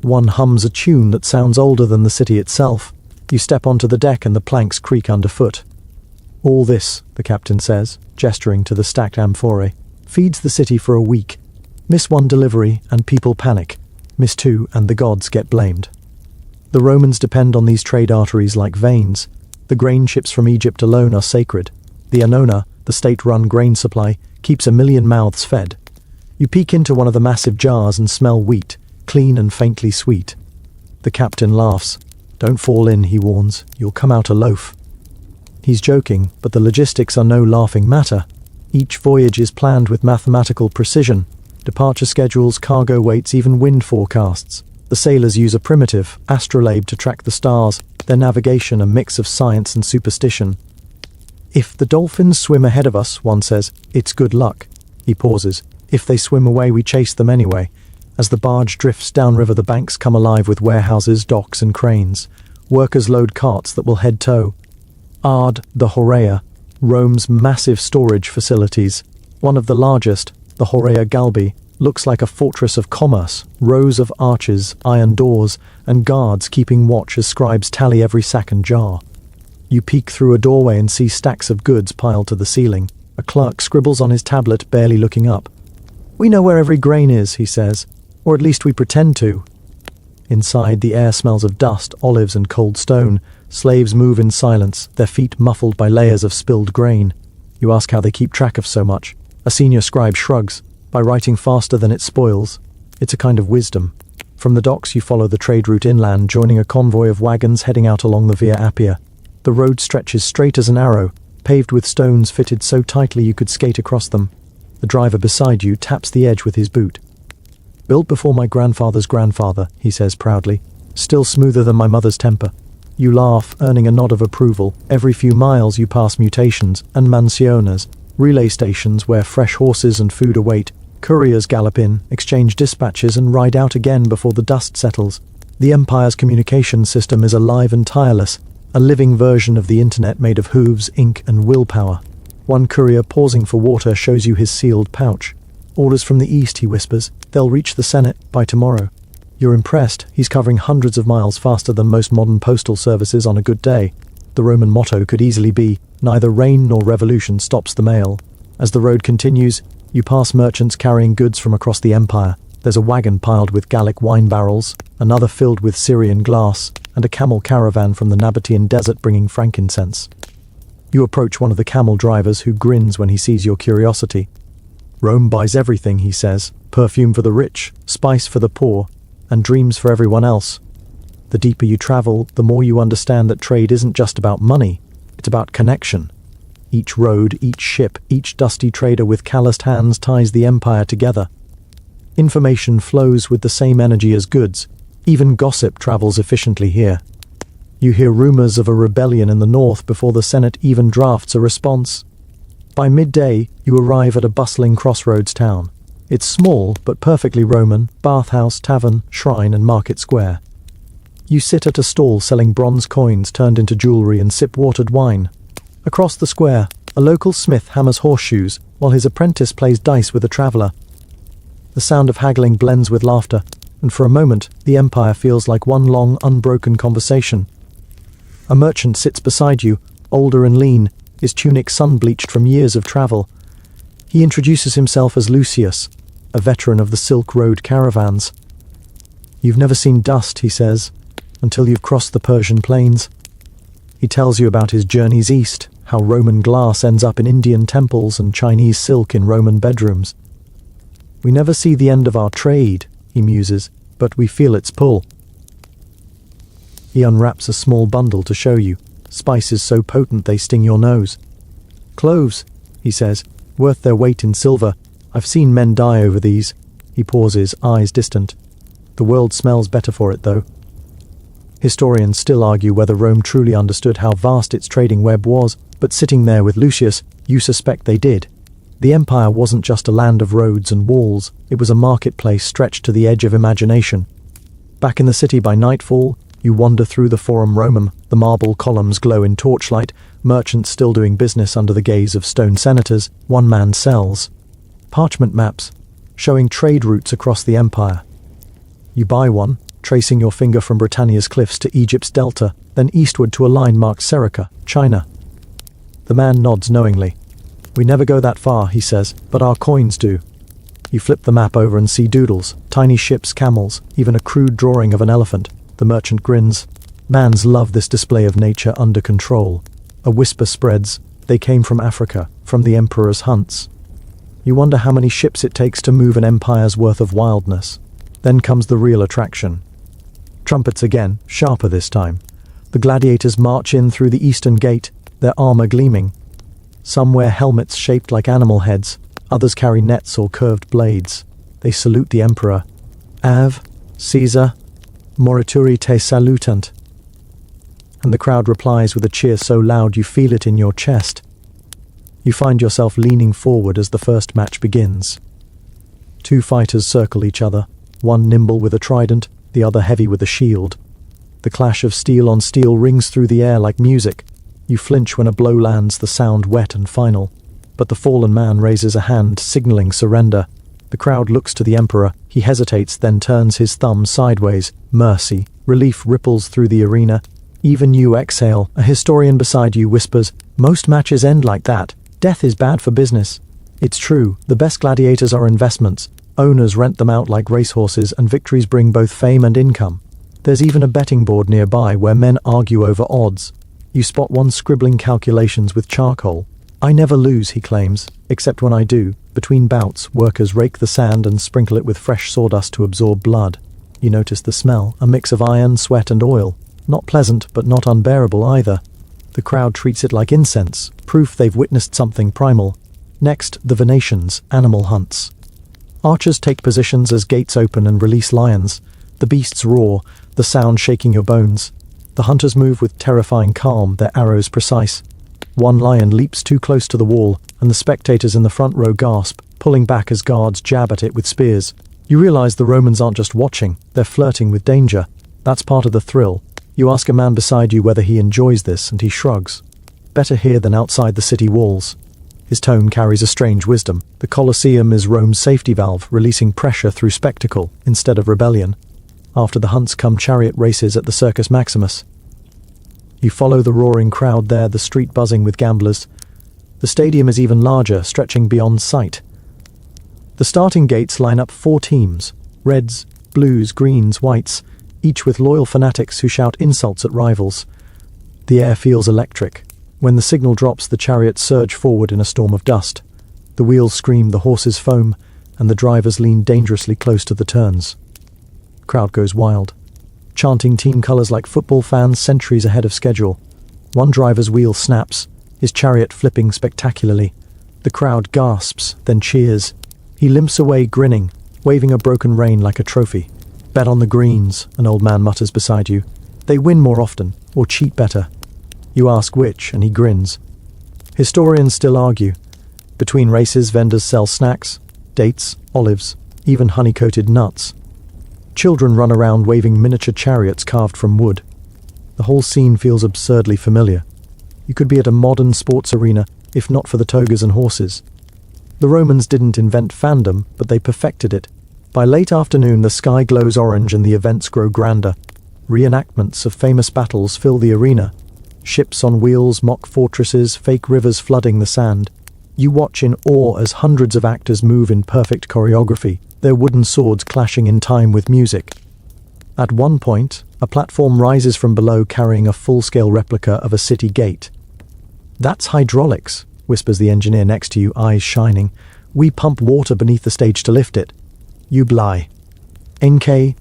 One hums a tune that sounds older than the city itself. You step onto the deck and the planks creak underfoot. All this, the captain says, gesturing to the stacked amphorae, feeds the city for a week. Miss one delivery and people panic. Miss two and the gods get blamed. The Romans depend on these trade arteries like veins. The grain ships from Egypt alone are sacred. The Annona, the state-run grain supply, keeps 1 million mouths fed. You peek into one of the massive jars and smell wheat, clean and faintly sweet. The captain laughs. Don't fall in, he warns. You'll come out a loaf. He's joking, but the logistics are no laughing matter. Each voyage is planned with mathematical precision. Departure schedules, cargo weights, even wind forecasts. The sailors use a primitive astrolabe to track the stars, their navigation a mix of science and superstition. If the dolphins swim ahead of us, one says, it's good luck. He pauses. If they swim away, we chase them anyway. As the barge drifts downriver, the banks come alive with warehouses, docks and cranes. Workers load carts that will head tow. Ard, the Horea, Rome's massive storage facilities. One of the largest, the Horea Galbi, looks like a fortress of commerce, rows of arches, iron doors, and guards keeping watch as scribes tally every sack and jar. You peek through a doorway and see stacks of goods piled to the ceiling. A clerk scribbles on his tablet, barely looking up. We know where every grain is, he says, or at least we pretend to. Inside, the air smells of dust, olives, and cold stone. Slaves move in silence, their feet muffled by layers of spilled grain. You ask how they keep track of so much. A senior scribe shrugs. By writing faster than it spoils. It's a kind of wisdom. From the docks you follow the trade route inland, joining a convoy of wagons heading out along the Via Appia. The road stretches straight as an arrow, paved with stones fitted so tightly you could skate across them. The driver beside you taps the edge with his boot. Built before my grandfather's grandfather, he says proudly. Still smoother than my mother's temper. You laugh, earning a nod of approval. Every few miles you pass mutations and mansiones, relay stations where fresh horses and food await. Couriers gallop in, exchange dispatches, and ride out again before the dust settles. The Empire's communication system is alive and tireless, a living version of the internet made of hooves, ink, and willpower. One courier pausing for water shows you his sealed pouch. Orders from the east, he whispers. They'll reach the Senate by tomorrow. You're impressed. He's covering hundreds of miles faster than most modern postal services on a good day. The Roman motto could easily be, neither rain nor revolution stops the mail. As the road continues, you pass merchants carrying goods from across the empire. There's a wagon piled with Gallic wine barrels, another filled with Syrian glass, and a camel caravan from the Nabatean desert bringing frankincense. You approach one of the camel drivers, who grins when he sees your curiosity. Rome buys everything, he says. Perfume for the rich, spice for the poor, and dreams for everyone else. The deeper you travel, the more you understand that trade isn't just about money, it's about connection. Each road, each ship, each dusty trader with calloused hands ties the empire together. Information flows with the same energy as goods. Even gossip travels efficiently here. You hear rumors of a rebellion in the north before the Senate even drafts a response. By midday, you arrive at a bustling crossroads town. It's small, but perfectly Roman: bathhouse, tavern, shrine, and market square. You sit at a stall selling bronze coins turned into jewelry and sip watered wine. Across the square, a local smith hammers horseshoes while his apprentice plays dice with a traveller. The sound of haggling blends with laughter, and for a moment, the empire feels like one long, unbroken conversation. A merchant sits beside you, older and lean, his tunic sun-bleached from years of travel. He introduces himself as Lucius, a veteran of the Silk Road caravans. You've never seen dust, he says, until you've crossed the Persian plains. He tells you about his journeys east, how Roman glass ends up in Indian temples and Chinese silk in Roman bedrooms. We never see the end of our trade, he muses, but we feel its pull. He unwraps a small bundle to show you, spices so potent they sting your nose. Cloves, he says, worth their weight in silver. I've seen men die over these. He pauses, eyes distant. The world smells better for it, though. Historians still argue whether Rome truly understood how vast its trading web was, but sitting there with Lucius, you suspect they did. The empire wasn't just a land of roads and walls, it was a marketplace stretched to the edge of imagination. Back in the city by nightfall, you wander through the Forum Romum. The marble columns glow in torchlight, merchants still doing business under the gaze of stone senators, one-man cells. Parchment maps, showing trade routes across the empire. You buy one, tracing your finger from Britannia's cliffs to Egypt's delta, then eastward to a line marked Serica, China. The man nods knowingly. We never go that far, he says, but our coins do. You flip the map over and see doodles, tiny ships, camels, even a crude drawing of an elephant. The merchant grins. Mans love this display of nature under control. A whisper spreads. They came from Africa, from the emperor's hunts. You wonder how many ships it takes to move an empire's worth of wildness. Then comes the real attraction. Trumpets again, sharper this time. The gladiators march in through the eastern gate, their armor gleaming. Some wear helmets shaped like animal heads, others carry nets or curved blades. They salute the emperor. Ave, Caesar, morituri te salutant. And the crowd replies with a cheer so loud you feel it in your chest. You find yourself leaning forward as the first match begins. Two fighters circle each other, one nimble with a trident, the other heavy with a shield. The clash of steel on steel rings through the air like music. You flinch when a blow lands, the sound wet and final. But the fallen man raises a hand, signaling surrender. The crowd looks to the emperor. He hesitates, then turns his thumb sideways. Mercy. Relief ripples through the arena. Even you exhale. A historian beside you whispers, "Most matches end like that. Death is bad for business." It's true. The best gladiators are investments. Owners rent them out like racehorses, and victories bring both fame and income. There's even a betting board nearby where men argue over odds. You spot one scribbling calculations with charcoal. "I never lose," he claims, "except when I do." Between bouts, workers rake the sand and sprinkle it with fresh sawdust to absorb blood. You notice the smell, a mix of iron, sweat, and oil. Not pleasant, but not unbearable either. The crowd treats it like incense, proof they've witnessed something primal. Next, the Venetians, animal hunts. Archers take positions as gates open and release lions. The beasts roar, the sound shaking your bones. The hunters move with terrifying calm, their arrows precise. One lion leaps too close to the wall, and the spectators in the front row gasp, pulling back as guards jab at it with spears. You realize the Romans aren't just watching, they're flirting with danger. That's part of the thrill. You ask a man beside you whether he enjoys this, and he shrugs. Better here than outside the city walls. His tone carries a strange wisdom. The Colosseum is Rome's safety valve, releasing pressure through spectacle instead of rebellion. After the hunts come chariot races at the Circus Maximus. You follow the roaring crowd there, the street buzzing with gamblers. The stadium is even larger, stretching beyond sight. The starting gates line up 4 teams, reds, blues, greens, whites, each with loyal fanatics who shout insults at rivals. The air feels electric. When the signal drops, the chariots surge forward in a storm of dust. The wheels scream, the horses foam, and the drivers lean dangerously close to the turns. Crowd goes wild, chanting team colors like football fans centuries ahead of schedule. One driver's wheel snaps, his chariot flipping spectacularly. The crowd gasps, then cheers. He limps away grinning, waving a broken rein like a trophy. "Bet on the greens," an old man mutters beside you. "They win more often, or cheat better." You ask which, and he grins. Historians still argue. Between races, vendors sell snacks, dates, olives, even honey-coated nuts. Children run around waving miniature chariots carved from wood. The whole scene feels absurdly familiar. You could be at a modern sports arena, if not for the togas and horses. The Romans didn't invent fandom, but they perfected it. By late afternoon, the sky glows orange and the events grow grander. Reenactments of famous battles fill the arena. Ships on wheels, mock fortresses, fake rivers flooding the sand. You watch in awe as hundreds of actors move in perfect choreography, their wooden swords clashing in time with music. At one point, a platform rises from below carrying a full-scale replica of a city gate. "That's hydraulics," whispers the engineer next to you, eyes shining. "We pump water beneath the stage to lift it." You blie. NK,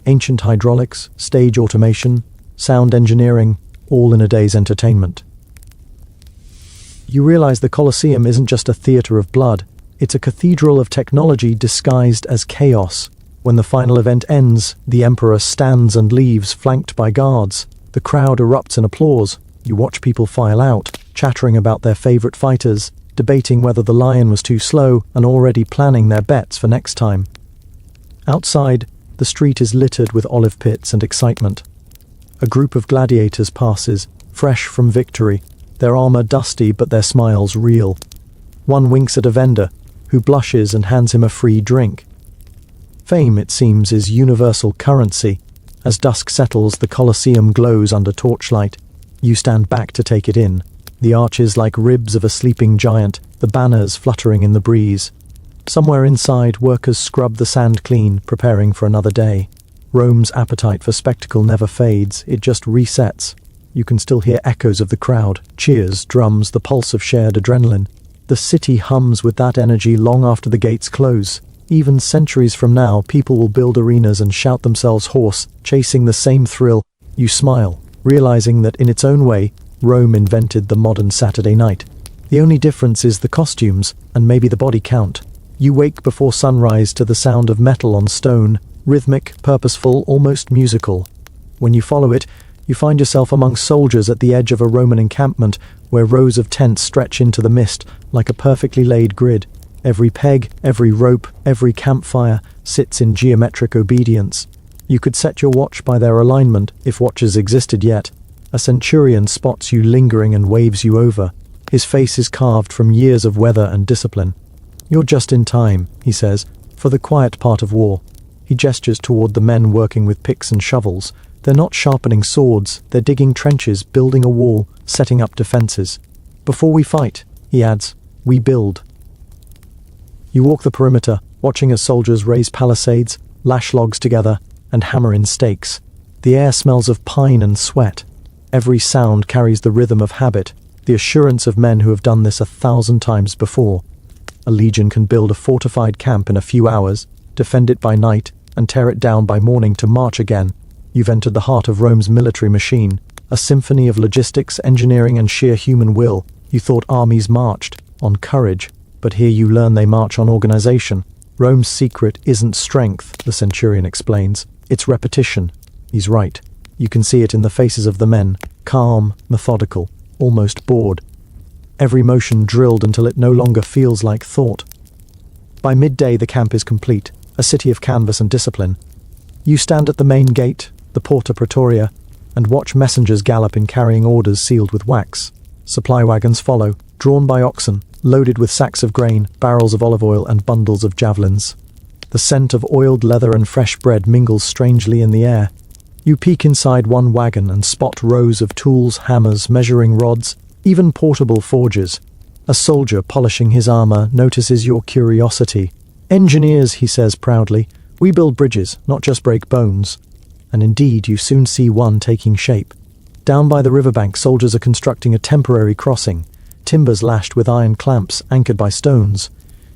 ancient hydraulics, stage automation, sound engineering, all in a day's entertainment. You realize the Colosseum isn't just a theater of blood, it's a cathedral of technology disguised as chaos. When the final event ends, the emperor stands and leaves, flanked by guards. The crowd erupts in applause. You watch people file out, chattering about their favorite fighters, debating whether the lion was too slow, and already planning their bets for next time. Outside, the street is littered with olive pits and excitement. A group of gladiators passes, fresh from victory, their armor dusty but their smiles real. One winks at a vendor, who blushes and hands him a free drink. Fame, it seems, is universal currency. As dusk settles, the Colosseum glows under torchlight. You stand back to take it in. The arches like ribs of a sleeping giant, the banners fluttering in the breeze. Somewhere inside, workers scrub the sand clean, preparing for another day. Rome's appetite for spectacle never fades, it just resets. You can still hear echoes of the crowd, cheers, drums, the pulse of shared adrenaline. The city hums with that energy long after the gates close. Even centuries from now, people will build arenas and shout themselves hoarse, chasing the same thrill. You smile, realizing that in its own way, Rome invented the modern Saturday night. The only difference is the costumes, and maybe the body count. You wake before sunrise to the sound of metal on stone, rhythmic, purposeful, almost musical. When you follow it, you find yourself among soldiers at the edge of a Roman encampment where rows of tents stretch into the mist like a perfectly laid grid. Every peg, every rope, every campfire sits in geometric obedience. You could set your watch by their alignment, if watches existed yet. A centurion spots you lingering and waves you over. His face is carved from years of weather and discipline. "You're just in time," he says, "for the quiet part of war." He gestures toward the men working with picks and shovels. They're not sharpening swords, they're digging trenches, building a wall, setting up defenses. "Before we fight," he adds, "we build." You walk the perimeter, watching as soldiers raise palisades, lash logs together, and hammer in stakes. The air smells of pine and sweat. Every sound carries the rhythm of habit, the assurance of men who have done this 1,000 times before. A legion can build a fortified camp in a few hours, defend it by night, and tear it down by morning to march again. You've entered the heart of Rome's military machine, a symphony of logistics, engineering, and sheer human will. You thought armies marched on courage, but here you learn they march on organization. Rome's secret isn't strength, the centurion explains. It's repetition. He's right. You can see it in the faces of the men, calm, methodical, almost bored. Every motion drilled until it no longer feels like thought. By midday, the camp is complete, a city of canvas and discipline. You stand at the main gate, the Porta Praetoria, and watch messengers gallop in carrying orders sealed with wax. Supply wagons follow, drawn by oxen, loaded with sacks of grain, barrels of olive oil, and bundles of javelins. The scent of oiled leather and fresh bread mingles strangely in the air. You peek inside one wagon and spot rows of tools, hammers, measuring rods, even portable forges. A soldier polishing his armor notices your curiosity. "Engineers," he says proudly, "we build bridges, not just break bones." And indeed, you soon see one taking shape. Down by the riverbank, soldiers are constructing a temporary crossing, timbers lashed with iron clamps anchored by stones.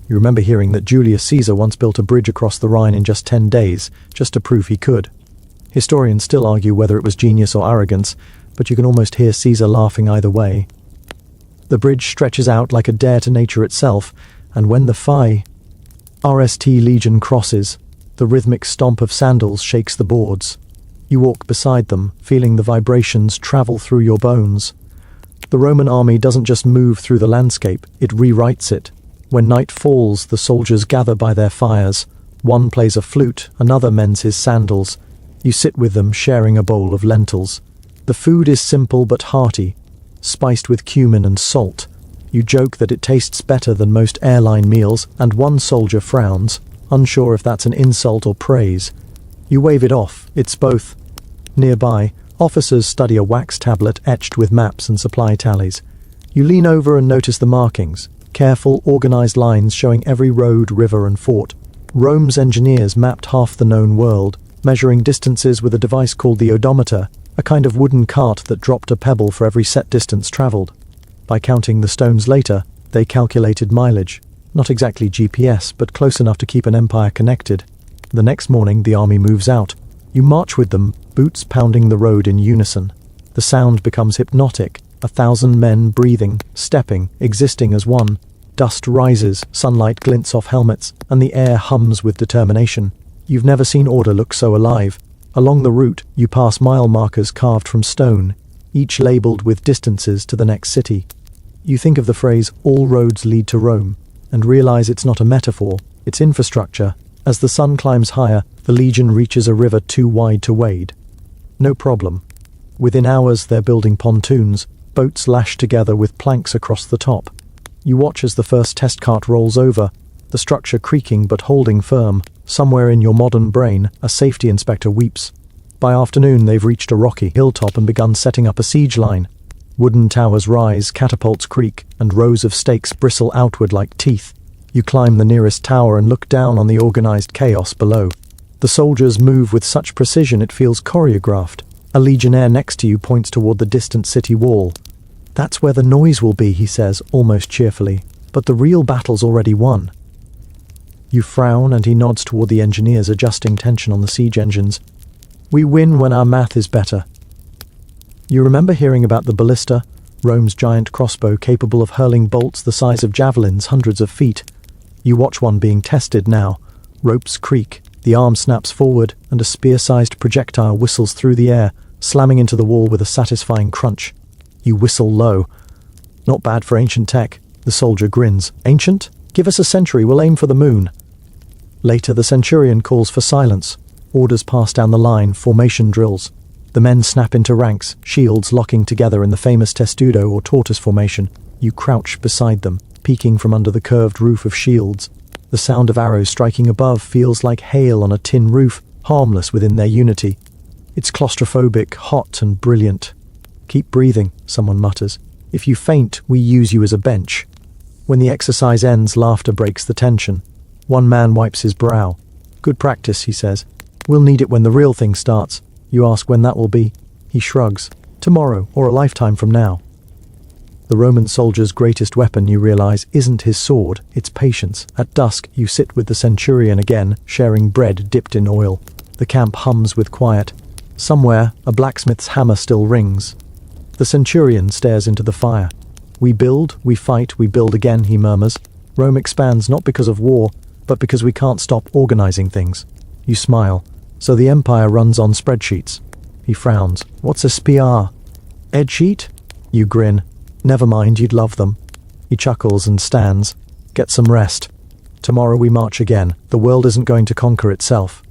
You remember hearing that Julius Caesar once built a bridge across the Rhine in just 10 days, just to prove he could. Historians still argue whether it was genius or arrogance, but you can almost hear Caesar laughing either way. The bridge stretches out like a dare to nature itself, and when the Phi RST Legion crosses, the rhythmic stomp of sandals shakes the boards. You walk beside them, feeling the vibrations travel through your bones. The Roman army doesn't just move through the landscape, it rewrites it. When night falls, the soldiers gather by their fires. One plays a flute, another mends his sandals. You sit with them, sharing a bowl of lentils. The food is simple but hearty, spiced with cumin and salt. You joke that it tastes better than most airline meals, and one soldier frowns, unsure if that's an insult or praise. You wave it off, it's both. Nearby, officers study a wax tablet etched with maps and supply tallies. You lean over and notice the markings, careful, organized lines showing every road, river, and fort. Rome's engineers mapped half the known world, measuring distances with a device called the odometer, a kind of wooden cart that dropped a pebble for every set distance traveled. By counting the stones later, they calculated mileage. Not exactly GPS, but close enough to keep an empire connected. The next morning, the army moves out. You march with them, boots pounding the road in unison. The sound becomes hypnotic, 1,000 men breathing, stepping, existing as one. Dust rises, sunlight glints off helmets, and the air hums with determination. You've never seen order look so alive. Along the route, you pass mile markers carved from stone, each labeled with distances to the next city. You think of the phrase, "all roads lead to Rome," and realize it's not a metaphor, it's infrastructure. As the sun climbs higher, the legion reaches a river too wide to wade. No problem. Within hours, they're building pontoons, boats lashed together with planks across the top. You watch as the first test cart rolls over, the structure creaking but holding firm. Somewhere in your modern brain, a safety inspector weeps. By afternoon, they've reached a rocky hilltop and begun setting up a siege line. Wooden towers rise, catapults creak, and rows of stakes bristle outward like teeth. You climb the nearest tower and look down on the organized chaos below. The soldiers move with such precision it feels choreographed. A legionnaire next to you points toward the distant city wall. "That's where the noise will be," he says, almost cheerfully. "But the real battle's already won." You frown and he nods toward the engineers adjusting tension on the siege engines. "We win when our math is better." You remember hearing about the ballista, Rome's giant crossbow capable of hurling bolts the size of javelins hundreds of feet. You watch one being tested now. Ropes creak, the arm snaps forward, and a spear-sized projectile whistles through the air, slamming into the wall with a satisfying crunch. You whistle low. "Not bad for ancient tech." The soldier grins. "Ancient? Give us a century, we'll aim for the moon." Later, the centurion calls for silence. Orders pass down the line, formation drills. The men snap into ranks, shields locking together in the famous testudo or tortoise formation. You crouch beside them, peeking from under the curved roof of shields. The sound of arrows striking above feels like hail on a tin roof, harmless within their unity. It's claustrophobic, hot and brilliant. "Keep breathing," someone mutters. "If you faint, we use you as a bench." When the exercise ends, laughter breaks the tension. One man wipes his brow. "Good practice," he says. "We'll need it when the real thing starts." You ask when that will be. He shrugs. "Tomorrow, or a lifetime from now." The Roman soldier's greatest weapon, you realize, isn't his sword, it's patience. At dusk, you sit with the centurion again, sharing bread dipped in oil. The camp hums with quiet. Somewhere, a blacksmith's hammer still rings. The centurion stares into the fire. "We build, we fight, we build again," he murmurs. "Rome expands not because of war, but because we can't stop organizing things." You smile. "So the empire runs on spreadsheets." He frowns. "What's a SPR? Ed sheet?" You grin. "Never mind, you'd love them." He chuckles and stands. "Get some rest. Tomorrow we march again. The world isn't going to conquer itself."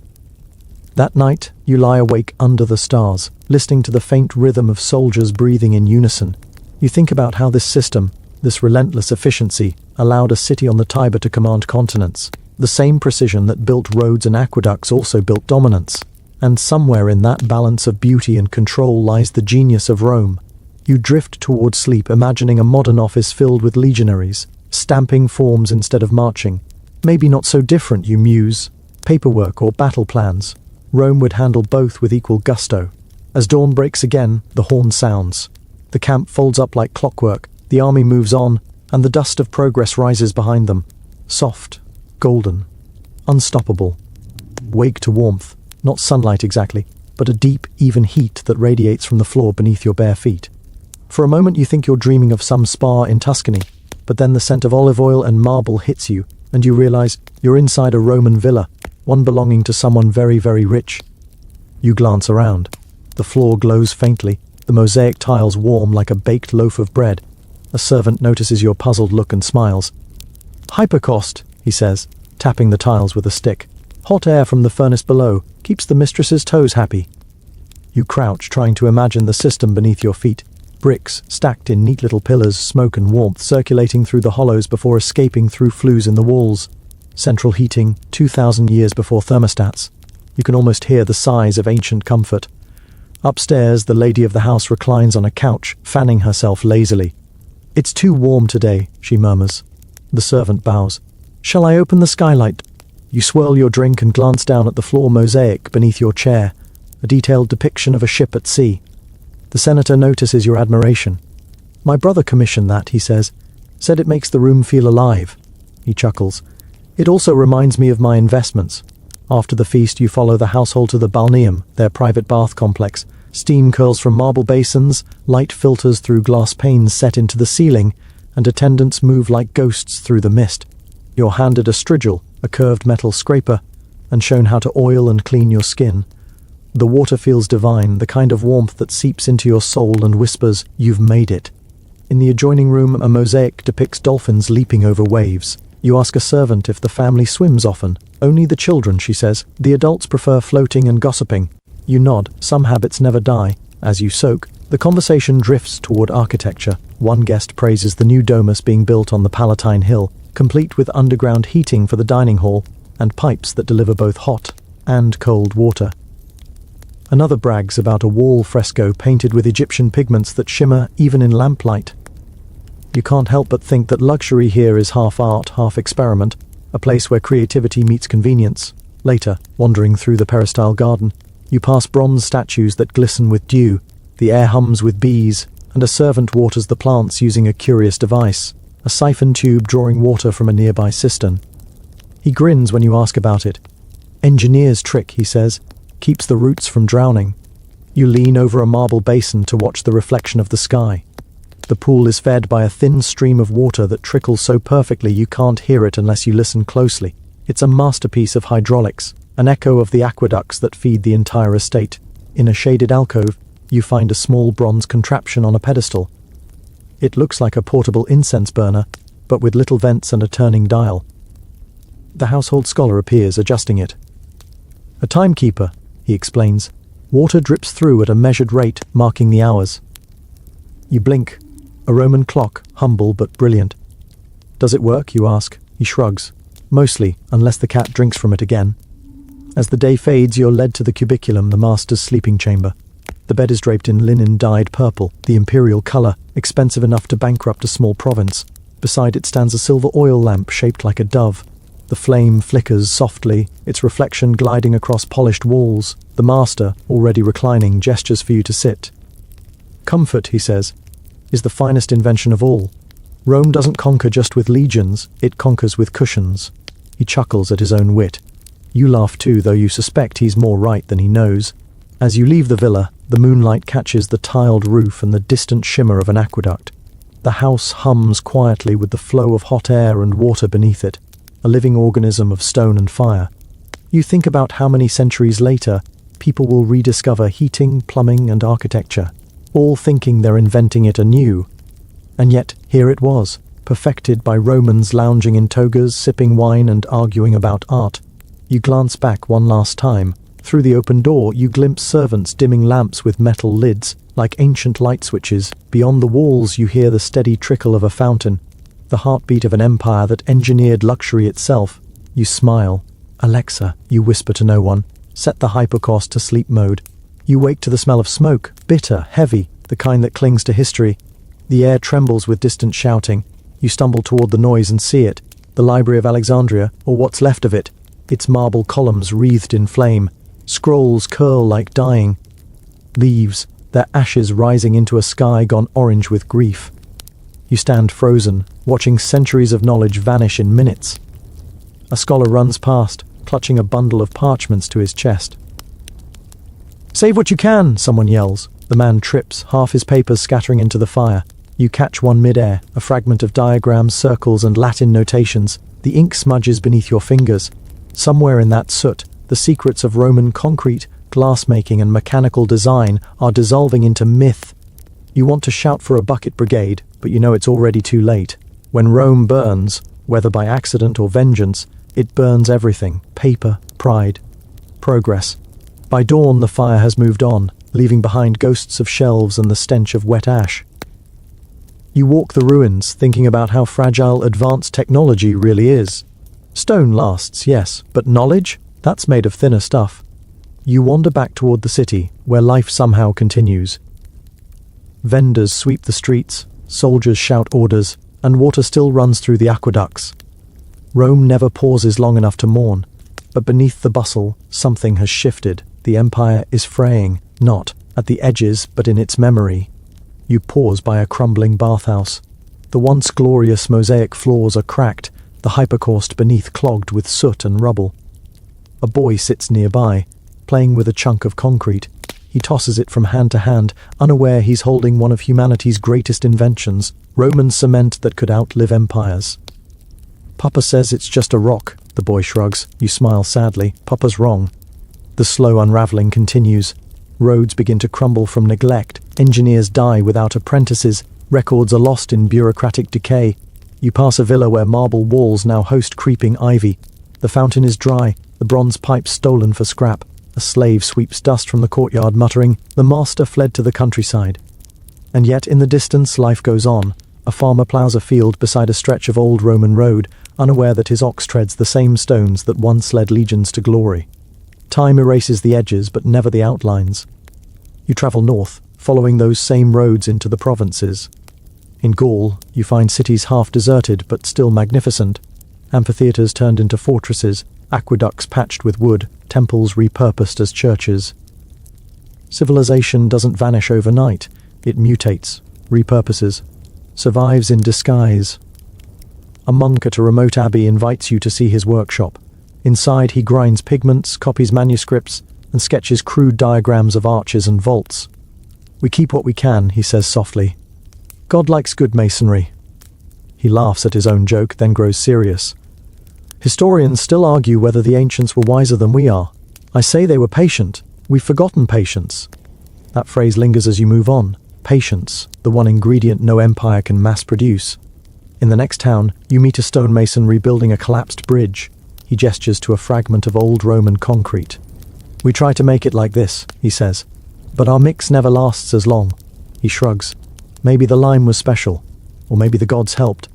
That night, you lie awake under the stars, listening to the faint rhythm of soldiers breathing in unison. You think about how this system, this relentless efficiency, allowed a city on the Tiber to command continents. The same precision that built roads and aqueducts also built dominance. And somewhere in that balance of beauty and control lies the genius of Rome. You drift towards sleep, imagining a modern office filled with legionaries, stamping forms instead of marching. Maybe not so different, you muse. Paperwork or battle plans. Rome would handle both with equal gusto. As dawn breaks again, the horn sounds. The camp folds up like clockwork, the army moves on, and the dust of progress rises behind them. Soft, golden, unstoppable. Wake to warmth, not sunlight exactly, but a deep, even heat that radiates from the floor beneath your bare feet. For a moment you think you're dreaming of some spa in Tuscany, but then the scent of olive oil and marble hits you, and you realize you're inside a Roman villa, one belonging to someone very, very rich. You glance around. The floor glows faintly, the mosaic tiles warm like a baked loaf of bread. A servant notices your puzzled look and smiles. "Hypercost," he says, tapping the tiles with a stick. "Hot air from the furnace below keeps the mistress's toes happy." You crouch, trying to imagine the system beneath your feet. Bricks, stacked in neat little pillars, smoke and warmth circulating through the hollows before escaping through flues in the walls. Central heating, 2,000 years before thermostats. You can almost hear the sighs of ancient comfort. Upstairs, the lady of the house reclines on a couch, fanning herself lazily. "It's too warm today," she murmurs. The servant bows. "Shall I open the skylight?" You swirl your drink and glance down at the floor mosaic beneath your chair, a detailed depiction of a ship at sea. The senator notices your admiration. "My brother commissioned that," he says. "Said it makes the room feel alive." He chuckles. "It also reminds me of my investments." After the feast, you follow the household to the balneum, their private bath complex. Steam curls from marble basins, light filters through glass panes set into the ceiling, and attendants move like ghosts through the mist. You're handed a strigil, a curved metal scraper, and shown how to oil and clean your skin. The water feels divine, the kind of warmth that seeps into your soul and whispers, "You've made it." In the adjoining room, a mosaic depicts dolphins leaping over waves. You ask a servant if the family swims often. "Only the children," she says. "The adults prefer floating and gossiping." You nod. Some habits never die. As you soak, the conversation drifts toward architecture. One guest praises the new domus being built on the Palatine Hill, complete with underground heating for the dining hall and pipes that deliver both hot and cold water. Another brags about a wall fresco painted with Egyptian pigments that shimmer even in lamplight. You can't help but think that luxury here is half art, half experiment, a place where creativity meets convenience. Later, wandering through the peristyle garden, you pass bronze statues that glisten with dew, the air hums with bees, and a servant waters the plants using a curious device, a siphon tube drawing water from a nearby cistern. He grins when you ask about it. Engineer's trick, he says, keeps the roots from drowning. You lean over a marble basin to watch the reflection of the sky. The pool is fed by a thin stream of water that trickles so perfectly you can't hear it unless you listen closely. It's a masterpiece of hydraulics, an echo of the aqueducts that feed the entire estate. In a shaded alcove, you find a small bronze contraption on a pedestal. It looks like a portable incense burner, but with little vents and a turning dial. The household scholar appears, adjusting it. A timekeeper, he explains. Water drips through at a measured rate, marking the hours. You blink. A Roman clock, humble but brilliant. Does it work, you ask? He shrugs. Mostly, unless the cat drinks from it again. As the day fades, you're led to the cubiculum, the master's sleeping chamber. The bed is draped in linen dyed purple, the imperial colour, expensive enough to bankrupt a small province. Beside it stands a silver oil lamp shaped like a dove. The flame flickers softly, its reflection gliding across polished walls. The master, already reclining, gestures for you to sit. Comfort, he says, is the finest invention of all. Rome doesn't conquer just with legions, it conquers with cushions. He chuckles at his own wit. You laugh too, though you suspect he's more right than he knows. As you leave the villa, the moonlight catches the tiled roof and the distant shimmer of an aqueduct. The house hums quietly with the flow of hot air and water beneath it, a living organism of stone and fire. You think about how many centuries later, people will rediscover heating, plumbing, and architecture, all thinking they're inventing it anew. And yet, here it was, perfected by Romans lounging in togas, sipping wine and arguing about art. You glance back one last time. Through the open door, you glimpse servants dimming lamps with metal lids, like ancient light switches. Beyond the walls, you hear the steady trickle of a fountain, the heartbeat of an empire that engineered luxury itself. You smile. Alexa, you whisper to no one, set the hypercost to sleep mode. You wake to the smell of smoke, bitter, heavy, the kind that clings to history. The air trembles with distant shouting. You stumble toward the noise and see it, the Library of Alexandria, or what's left of it, its marble columns wreathed in flame. Scrolls curl like dying. Leaves, their ashes rising into a sky gone orange with grief. You stand frozen, watching centuries of knowledge vanish in minutes. A scholar runs past, clutching a bundle of parchments to his chest. "Save what you can," someone yells. The man trips, half his papers scattering into the fire. You catch one mid-air, a fragment of diagrams, circles, and Latin notations. The ink smudges beneath your fingers. Somewhere in that soot, the secrets of Roman concrete, glassmaking, and mechanical design are dissolving into myth. You want to shout for a bucket brigade, but you know it's already too late. When Rome burns, whether by accident or vengeance, it burns everything: paper, pride, progress. By dawn, the fire has moved on, leaving behind ghosts of shelves and the stench of wet ash. You walk the ruins, thinking about how fragile advanced technology really is. Stone lasts, yes, but knowledge? That's made of thinner stuff. You wander back toward the city, where life somehow continues. Vendors sweep the streets, soldiers shout orders, and water still runs through the aqueducts. Rome never pauses long enough to mourn, but beneath the bustle, something has shifted. The empire is fraying, not at the edges, but in its memory. You pause by a crumbling bathhouse. The once glorious mosaic floors are cracked, the hypercaust beneath clogged with soot and rubble. A boy sits nearby, playing with a chunk of concrete. He tosses it from hand to hand, unaware he's holding one of humanity's greatest inventions, Roman cement that could outlive empires. "Papa says it's just a rock," the boy shrugs. You smile sadly. Papa's wrong. The slow unraveling continues. Roads begin to crumble from neglect. Engineers die without apprentices. Records are lost in bureaucratic decay. You pass a villa where marble walls now host creeping ivy. The fountain is dry, the bronze pipes stolen for scrap. A slave sweeps dust from the courtyard, muttering, "The master fled to the countryside." And yet in the distance life goes on. A farmer ploughs a field beside a stretch of old Roman road, unaware that his ox treads the same stones that once led legions to glory. Time erases the edges, but never the outlines. You travel north, following those same roads into the provinces. In Gaul, you find cities half deserted but still magnificent, amphitheatres turned into fortresses, aqueducts patched with wood, temples repurposed as churches. Civilization doesn't vanish overnight. It mutates, repurposes, survives in disguise. A monk at a remote abbey invites you to see his workshop. Inside, he grinds pigments, copies manuscripts, and sketches crude diagrams of arches and vaults. "We keep what we can," he says softly. "God likes good masonry." He laughs at his own joke, then grows serious. "Historians still argue whether the ancients were wiser than we are. I say they were patient. We've forgotten patience." That phrase lingers as you move on. Patience, the one ingredient no empire can mass produce. In the next town, you meet a stonemason rebuilding a collapsed bridge. He gestures to a fragment of old Roman concrete. "We try to make it like this," he says, "but our mix never lasts as long." He shrugs. Maybe the lime was special, or maybe the gods helped.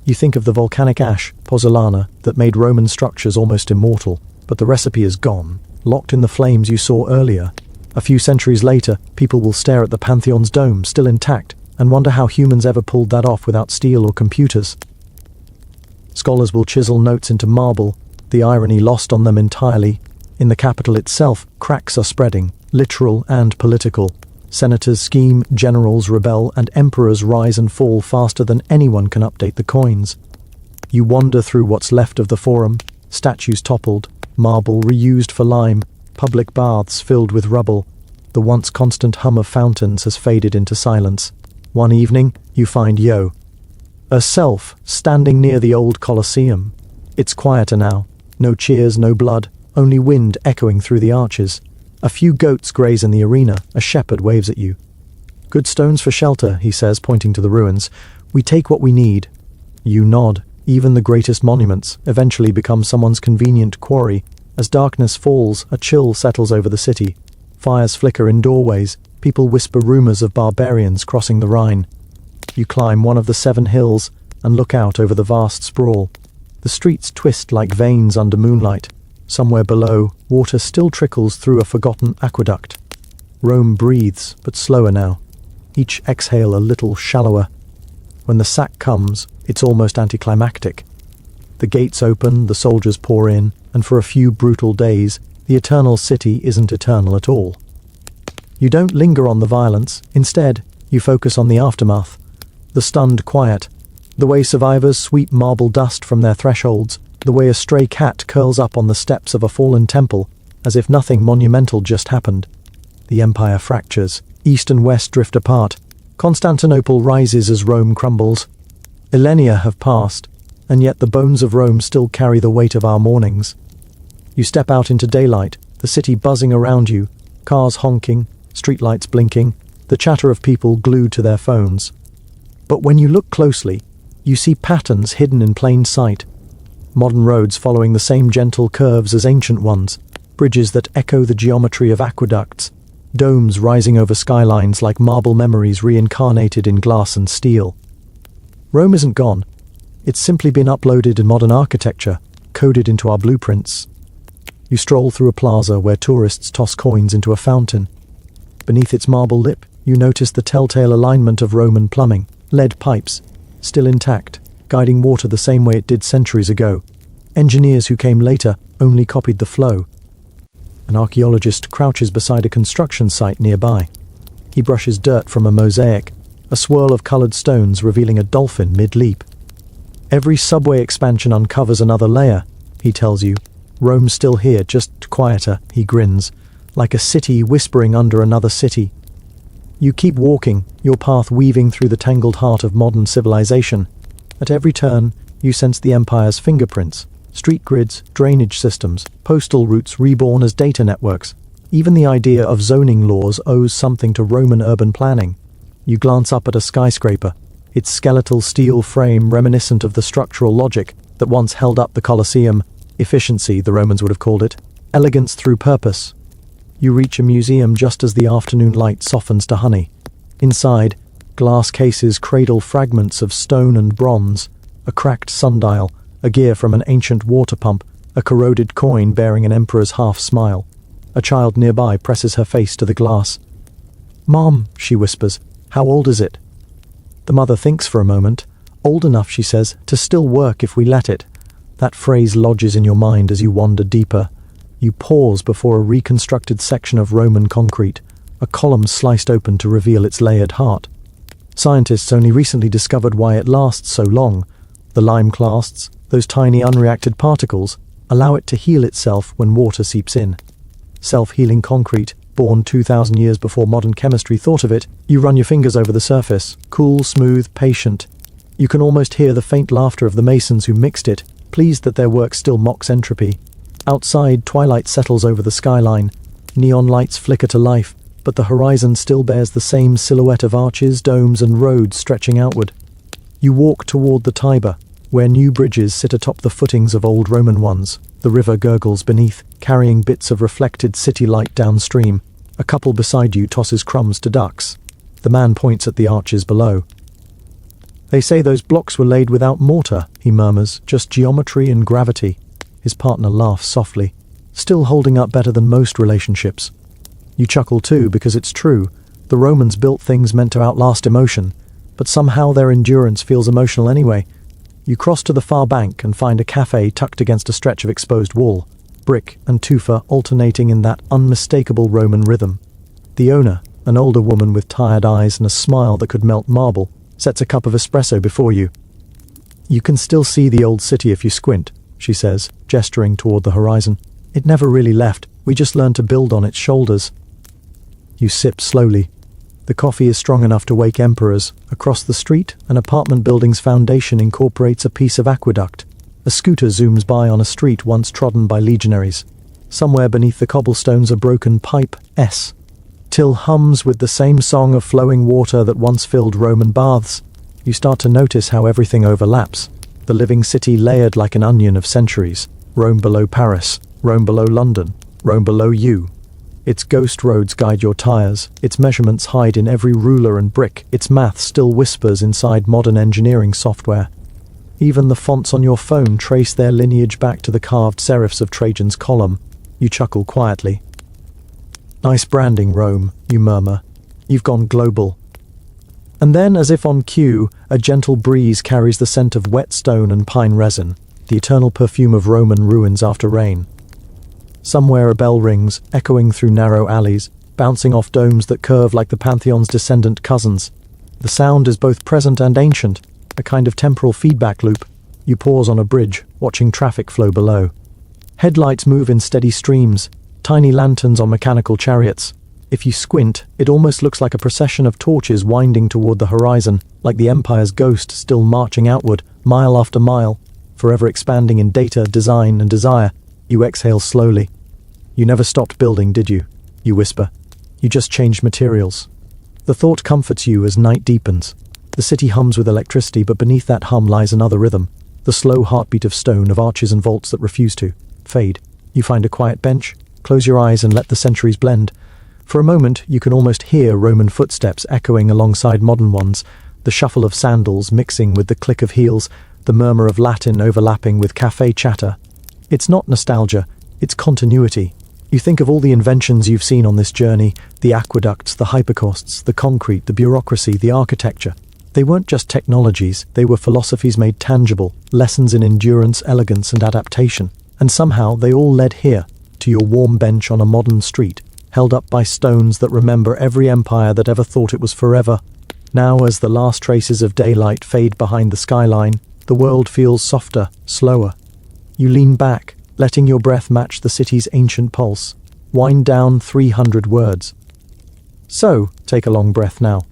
You think of the volcanic ash, pozzolana, that made Roman structures almost immortal, but the recipe is gone, locked in the flames you saw earlier. A few centuries later, people will stare at the Pantheon's dome, still intact, and wonder how humans ever pulled that off without steel or computers. Scholars will chisel notes into marble, the irony lost on them entirely. In the capital itself, cracks are spreading, literal and political. Senators scheme, generals rebel, and emperors rise and fall faster than anyone can update the coins. You wander through what's left of the forum, statues toppled, marble reused for lime, public baths filled with rubble. The once constant hum of fountains has faded into silence. One evening, you find Yo, herself, standing near the old Colosseum. It's quieter now. No cheers, no blood, only wind echoing through the arches. A few goats graze in the arena. A shepherd waves at you. "Good stones for shelter," he says, pointing to the ruins. "We take what we need." You nod. Even the greatest monuments eventually become someone's convenient quarry. As darkness falls, a chill settles over the city. Fires flicker in doorways. People whisper rumors of barbarians crossing the Rhine. You climb one of the 7 hills and look out over the vast sprawl. The streets twist like veins under moonlight. Somewhere below, water still trickles through a forgotten aqueduct. Rome breathes, but slower now. Each exhale a little shallower. When the sack comes, it's almost anticlimactic. The gates open, the soldiers pour in, and for a few brutal days, the eternal city isn't eternal at all. You don't linger on the violence. Instead, you focus on the aftermath. The stunned quiet. The way survivors sweep marble dust from their thresholds. The way a stray cat curls up on the steps of a fallen temple, as if nothing monumental just happened. The empire fractures. East and west drift apart. Constantinople rises as Rome crumbles. Millennia have passed, and yet the bones of Rome still carry the weight of our mornings. You step out into daylight, the city buzzing around you, cars honking, streetlights blinking, the chatter of people glued to their phones. But when you look closely, you see patterns hidden in plain sight. Modern roads following the same gentle curves as ancient ones, bridges that echo the geometry of aqueducts, domes rising over skylines like marble memories reincarnated in glass and steel. Rome isn't gone. It's simply been uploaded in modern architecture, coded into our blueprints. You stroll through a plaza where tourists toss coins into a fountain. Beneath its marble lip, you notice the telltale alignment of Roman plumbing, lead pipes, still intact, guiding water the same way it did centuries ago. Engineers who came later only copied the flow. An archaeologist crouches beside a construction site nearby. He brushes dirt from a mosaic, a swirl of colored stones revealing a dolphin mid-leap. Every subway expansion uncovers another layer, he tells you. Rome's still here, just quieter, he grins, like a city whispering under another city. You keep walking, your path weaving through the tangled heart of modern civilization. At every turn, you sense the empire's fingerprints. Street grids, drainage systems, postal routes reborn as data networks. Even the idea of zoning laws owes something to Roman urban planning. You glance up at a skyscraper, its skeletal steel frame reminiscent of the structural logic that once held up the Colosseum. Efficiency, the Romans would have called it. Elegance through purpose. You reach a museum just as the afternoon light softens to honey. Inside, glass cases cradle fragments of stone and bronze, a cracked sundial, a gear from an ancient water pump, a corroded coin bearing an emperor's half-smile. A child nearby presses her face to the glass. "Mom," she whispers, "how old is it?" The mother thinks for a moment. "Old enough," she says, "to still work if we let it." That phrase lodges in your mind as you wander deeper. You pause before a reconstructed section of Roman concrete, a column sliced open to reveal its layered heart. Scientists only recently discovered why it lasts so long. The lime clasts, those tiny unreacted particles, allow it to heal itself when water seeps in. Self-healing concrete, born 2,000 years before modern chemistry thought of it. You run your fingers over the surface, cool, smooth, patient. You can almost hear the faint laughter of the masons who mixed it, pleased that their work still mocks entropy. Outside, twilight settles over the skyline. Neon lights flicker to life, but the horizon still bears the same silhouette of arches, domes, and roads stretching outward. You walk toward the Tiber, where new bridges sit atop the footings of old Roman ones. The river gurgles beneath, carrying bits of reflected city light downstream. A couple beside you tosses crumbs to ducks. The man points at the arches below. "They say those blocks were laid without mortar," he murmurs, "just geometry and gravity." His partner laughs softly, still holding up better than most relationships. You chuckle too, because it's true. The Romans built things meant to outlast emotion, but somehow their endurance feels emotional anyway. You cross to the far bank and find a cafe tucked against a stretch of exposed wall, brick and tufa alternating in that unmistakable Roman rhythm. The owner, an older woman with tired eyes and a smile that could melt marble, sets a cup of espresso before you. "You can still see the old city if you squint," she says, gesturing toward the horizon. "It never really left, we just learned to build on its shoulders." You sip slowly. The coffee is strong enough to wake emperors. Across the street, an apartment building's foundation incorporates a piece of aqueduct. A scooter zooms by on a street once trodden by legionaries. Somewhere beneath the cobblestones a broken pipe, S. Till hums with the same song of flowing water that once filled Roman baths. You start to notice how everything overlaps. The living city layered like an onion of centuries. Rome below Paris, Rome below London, Rome below you. Its ghost roads guide your tires, its measurements hide in every ruler and brick, its math still whispers inside modern engineering software. Even the fonts on your phone trace their lineage back to the carved serifs of Trajan's column. You chuckle quietly. "Nice branding, Rome," you murmur. "You've gone global." And then, as if on cue, a gentle breeze carries the scent of wet stone and pine resin, the eternal perfume of Roman ruins after rain. Somewhere a bell rings, echoing through narrow alleys, bouncing off domes that curve like the Pantheon's descendant cousins. The sound is both present and ancient, a kind of temporal feedback loop. You pause on a bridge, watching traffic flow below. Headlights move in steady streams, tiny lanterns on mechanical chariots. If you squint, it almost looks like a procession of torches winding toward the horizon, like the Empire's ghost still marching outward, mile after mile, forever expanding in data, design, and desire. You exhale slowly. "You never stopped building, did you?" you whisper. "You just changed materials." The thought comforts you as night deepens. The city hums with electricity, but beneath that hum lies another rhythm, the slow heartbeat of stone, of arches and vaults that refuse to fade. You find a quiet bench, close your eyes and let the centuries blend. For a moment, you can almost hear Roman footsteps echoing alongside modern ones, the shuffle of sandals mixing with the click of heels, the murmur of Latin overlapping with cafe chatter. It's not nostalgia, it's continuity. You think of all the inventions you've seen on this journey, the aqueducts, the hypercausts, the concrete, the bureaucracy, the architecture. They weren't just technologies, they were philosophies made tangible, lessons in endurance, elegance, and adaptation. And somehow they all led here, to your warm bench on a modern street, held up by stones that remember every empire that ever thought it was forever. Now, as the last traces of daylight fade behind the skyline, the world feels softer, slower. You lean back, letting your breath match the city's ancient pulse. Wind down 300 words. So, take a long breath now.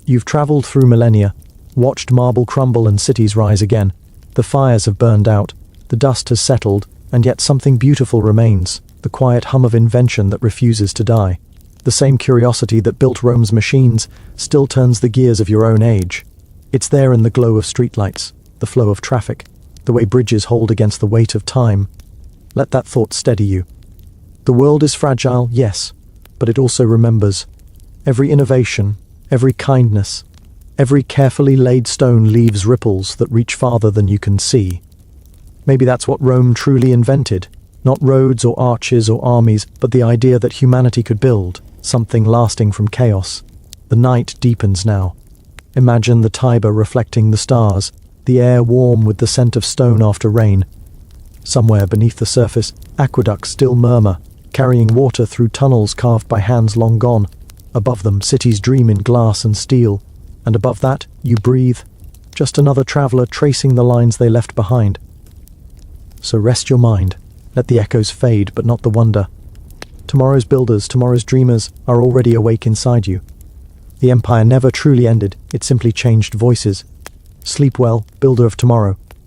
You've traveled through millennia, watched marble crumble and cities rise again. The fires have burned out, the dust has settled, and yet something beautiful remains, the quiet hum of invention that refuses to die. The same curiosity that built Rome's machines still turns the gears of your own age. It's there in the glow of streetlights, the flow of traffic, the way bridges hold against the weight of time. Let that thought steady you. The world is fragile, yes, but it also remembers. Every innovation, every kindness, every carefully laid stone leaves ripples that reach farther than you can see. Maybe that's what Rome truly invented. Not roads or arches or armies, but the idea that humanity could build something lasting from chaos. The night deepens now. Imagine the Tiber reflecting the stars, the air warm with the scent of stone after rain. Somewhere beneath the surface, aqueducts still murmur, carrying water through tunnels carved by hands long gone. Above them, cities dream in glass and steel. And above that, you breathe, just another traveler tracing the lines they left behind. So rest your mind. Let the echoes fade, but not the wonder. Tomorrow's builders, tomorrow's dreamers are already awake inside you. The empire never truly ended, it simply changed voices. Sleep well, builder of tomorrow.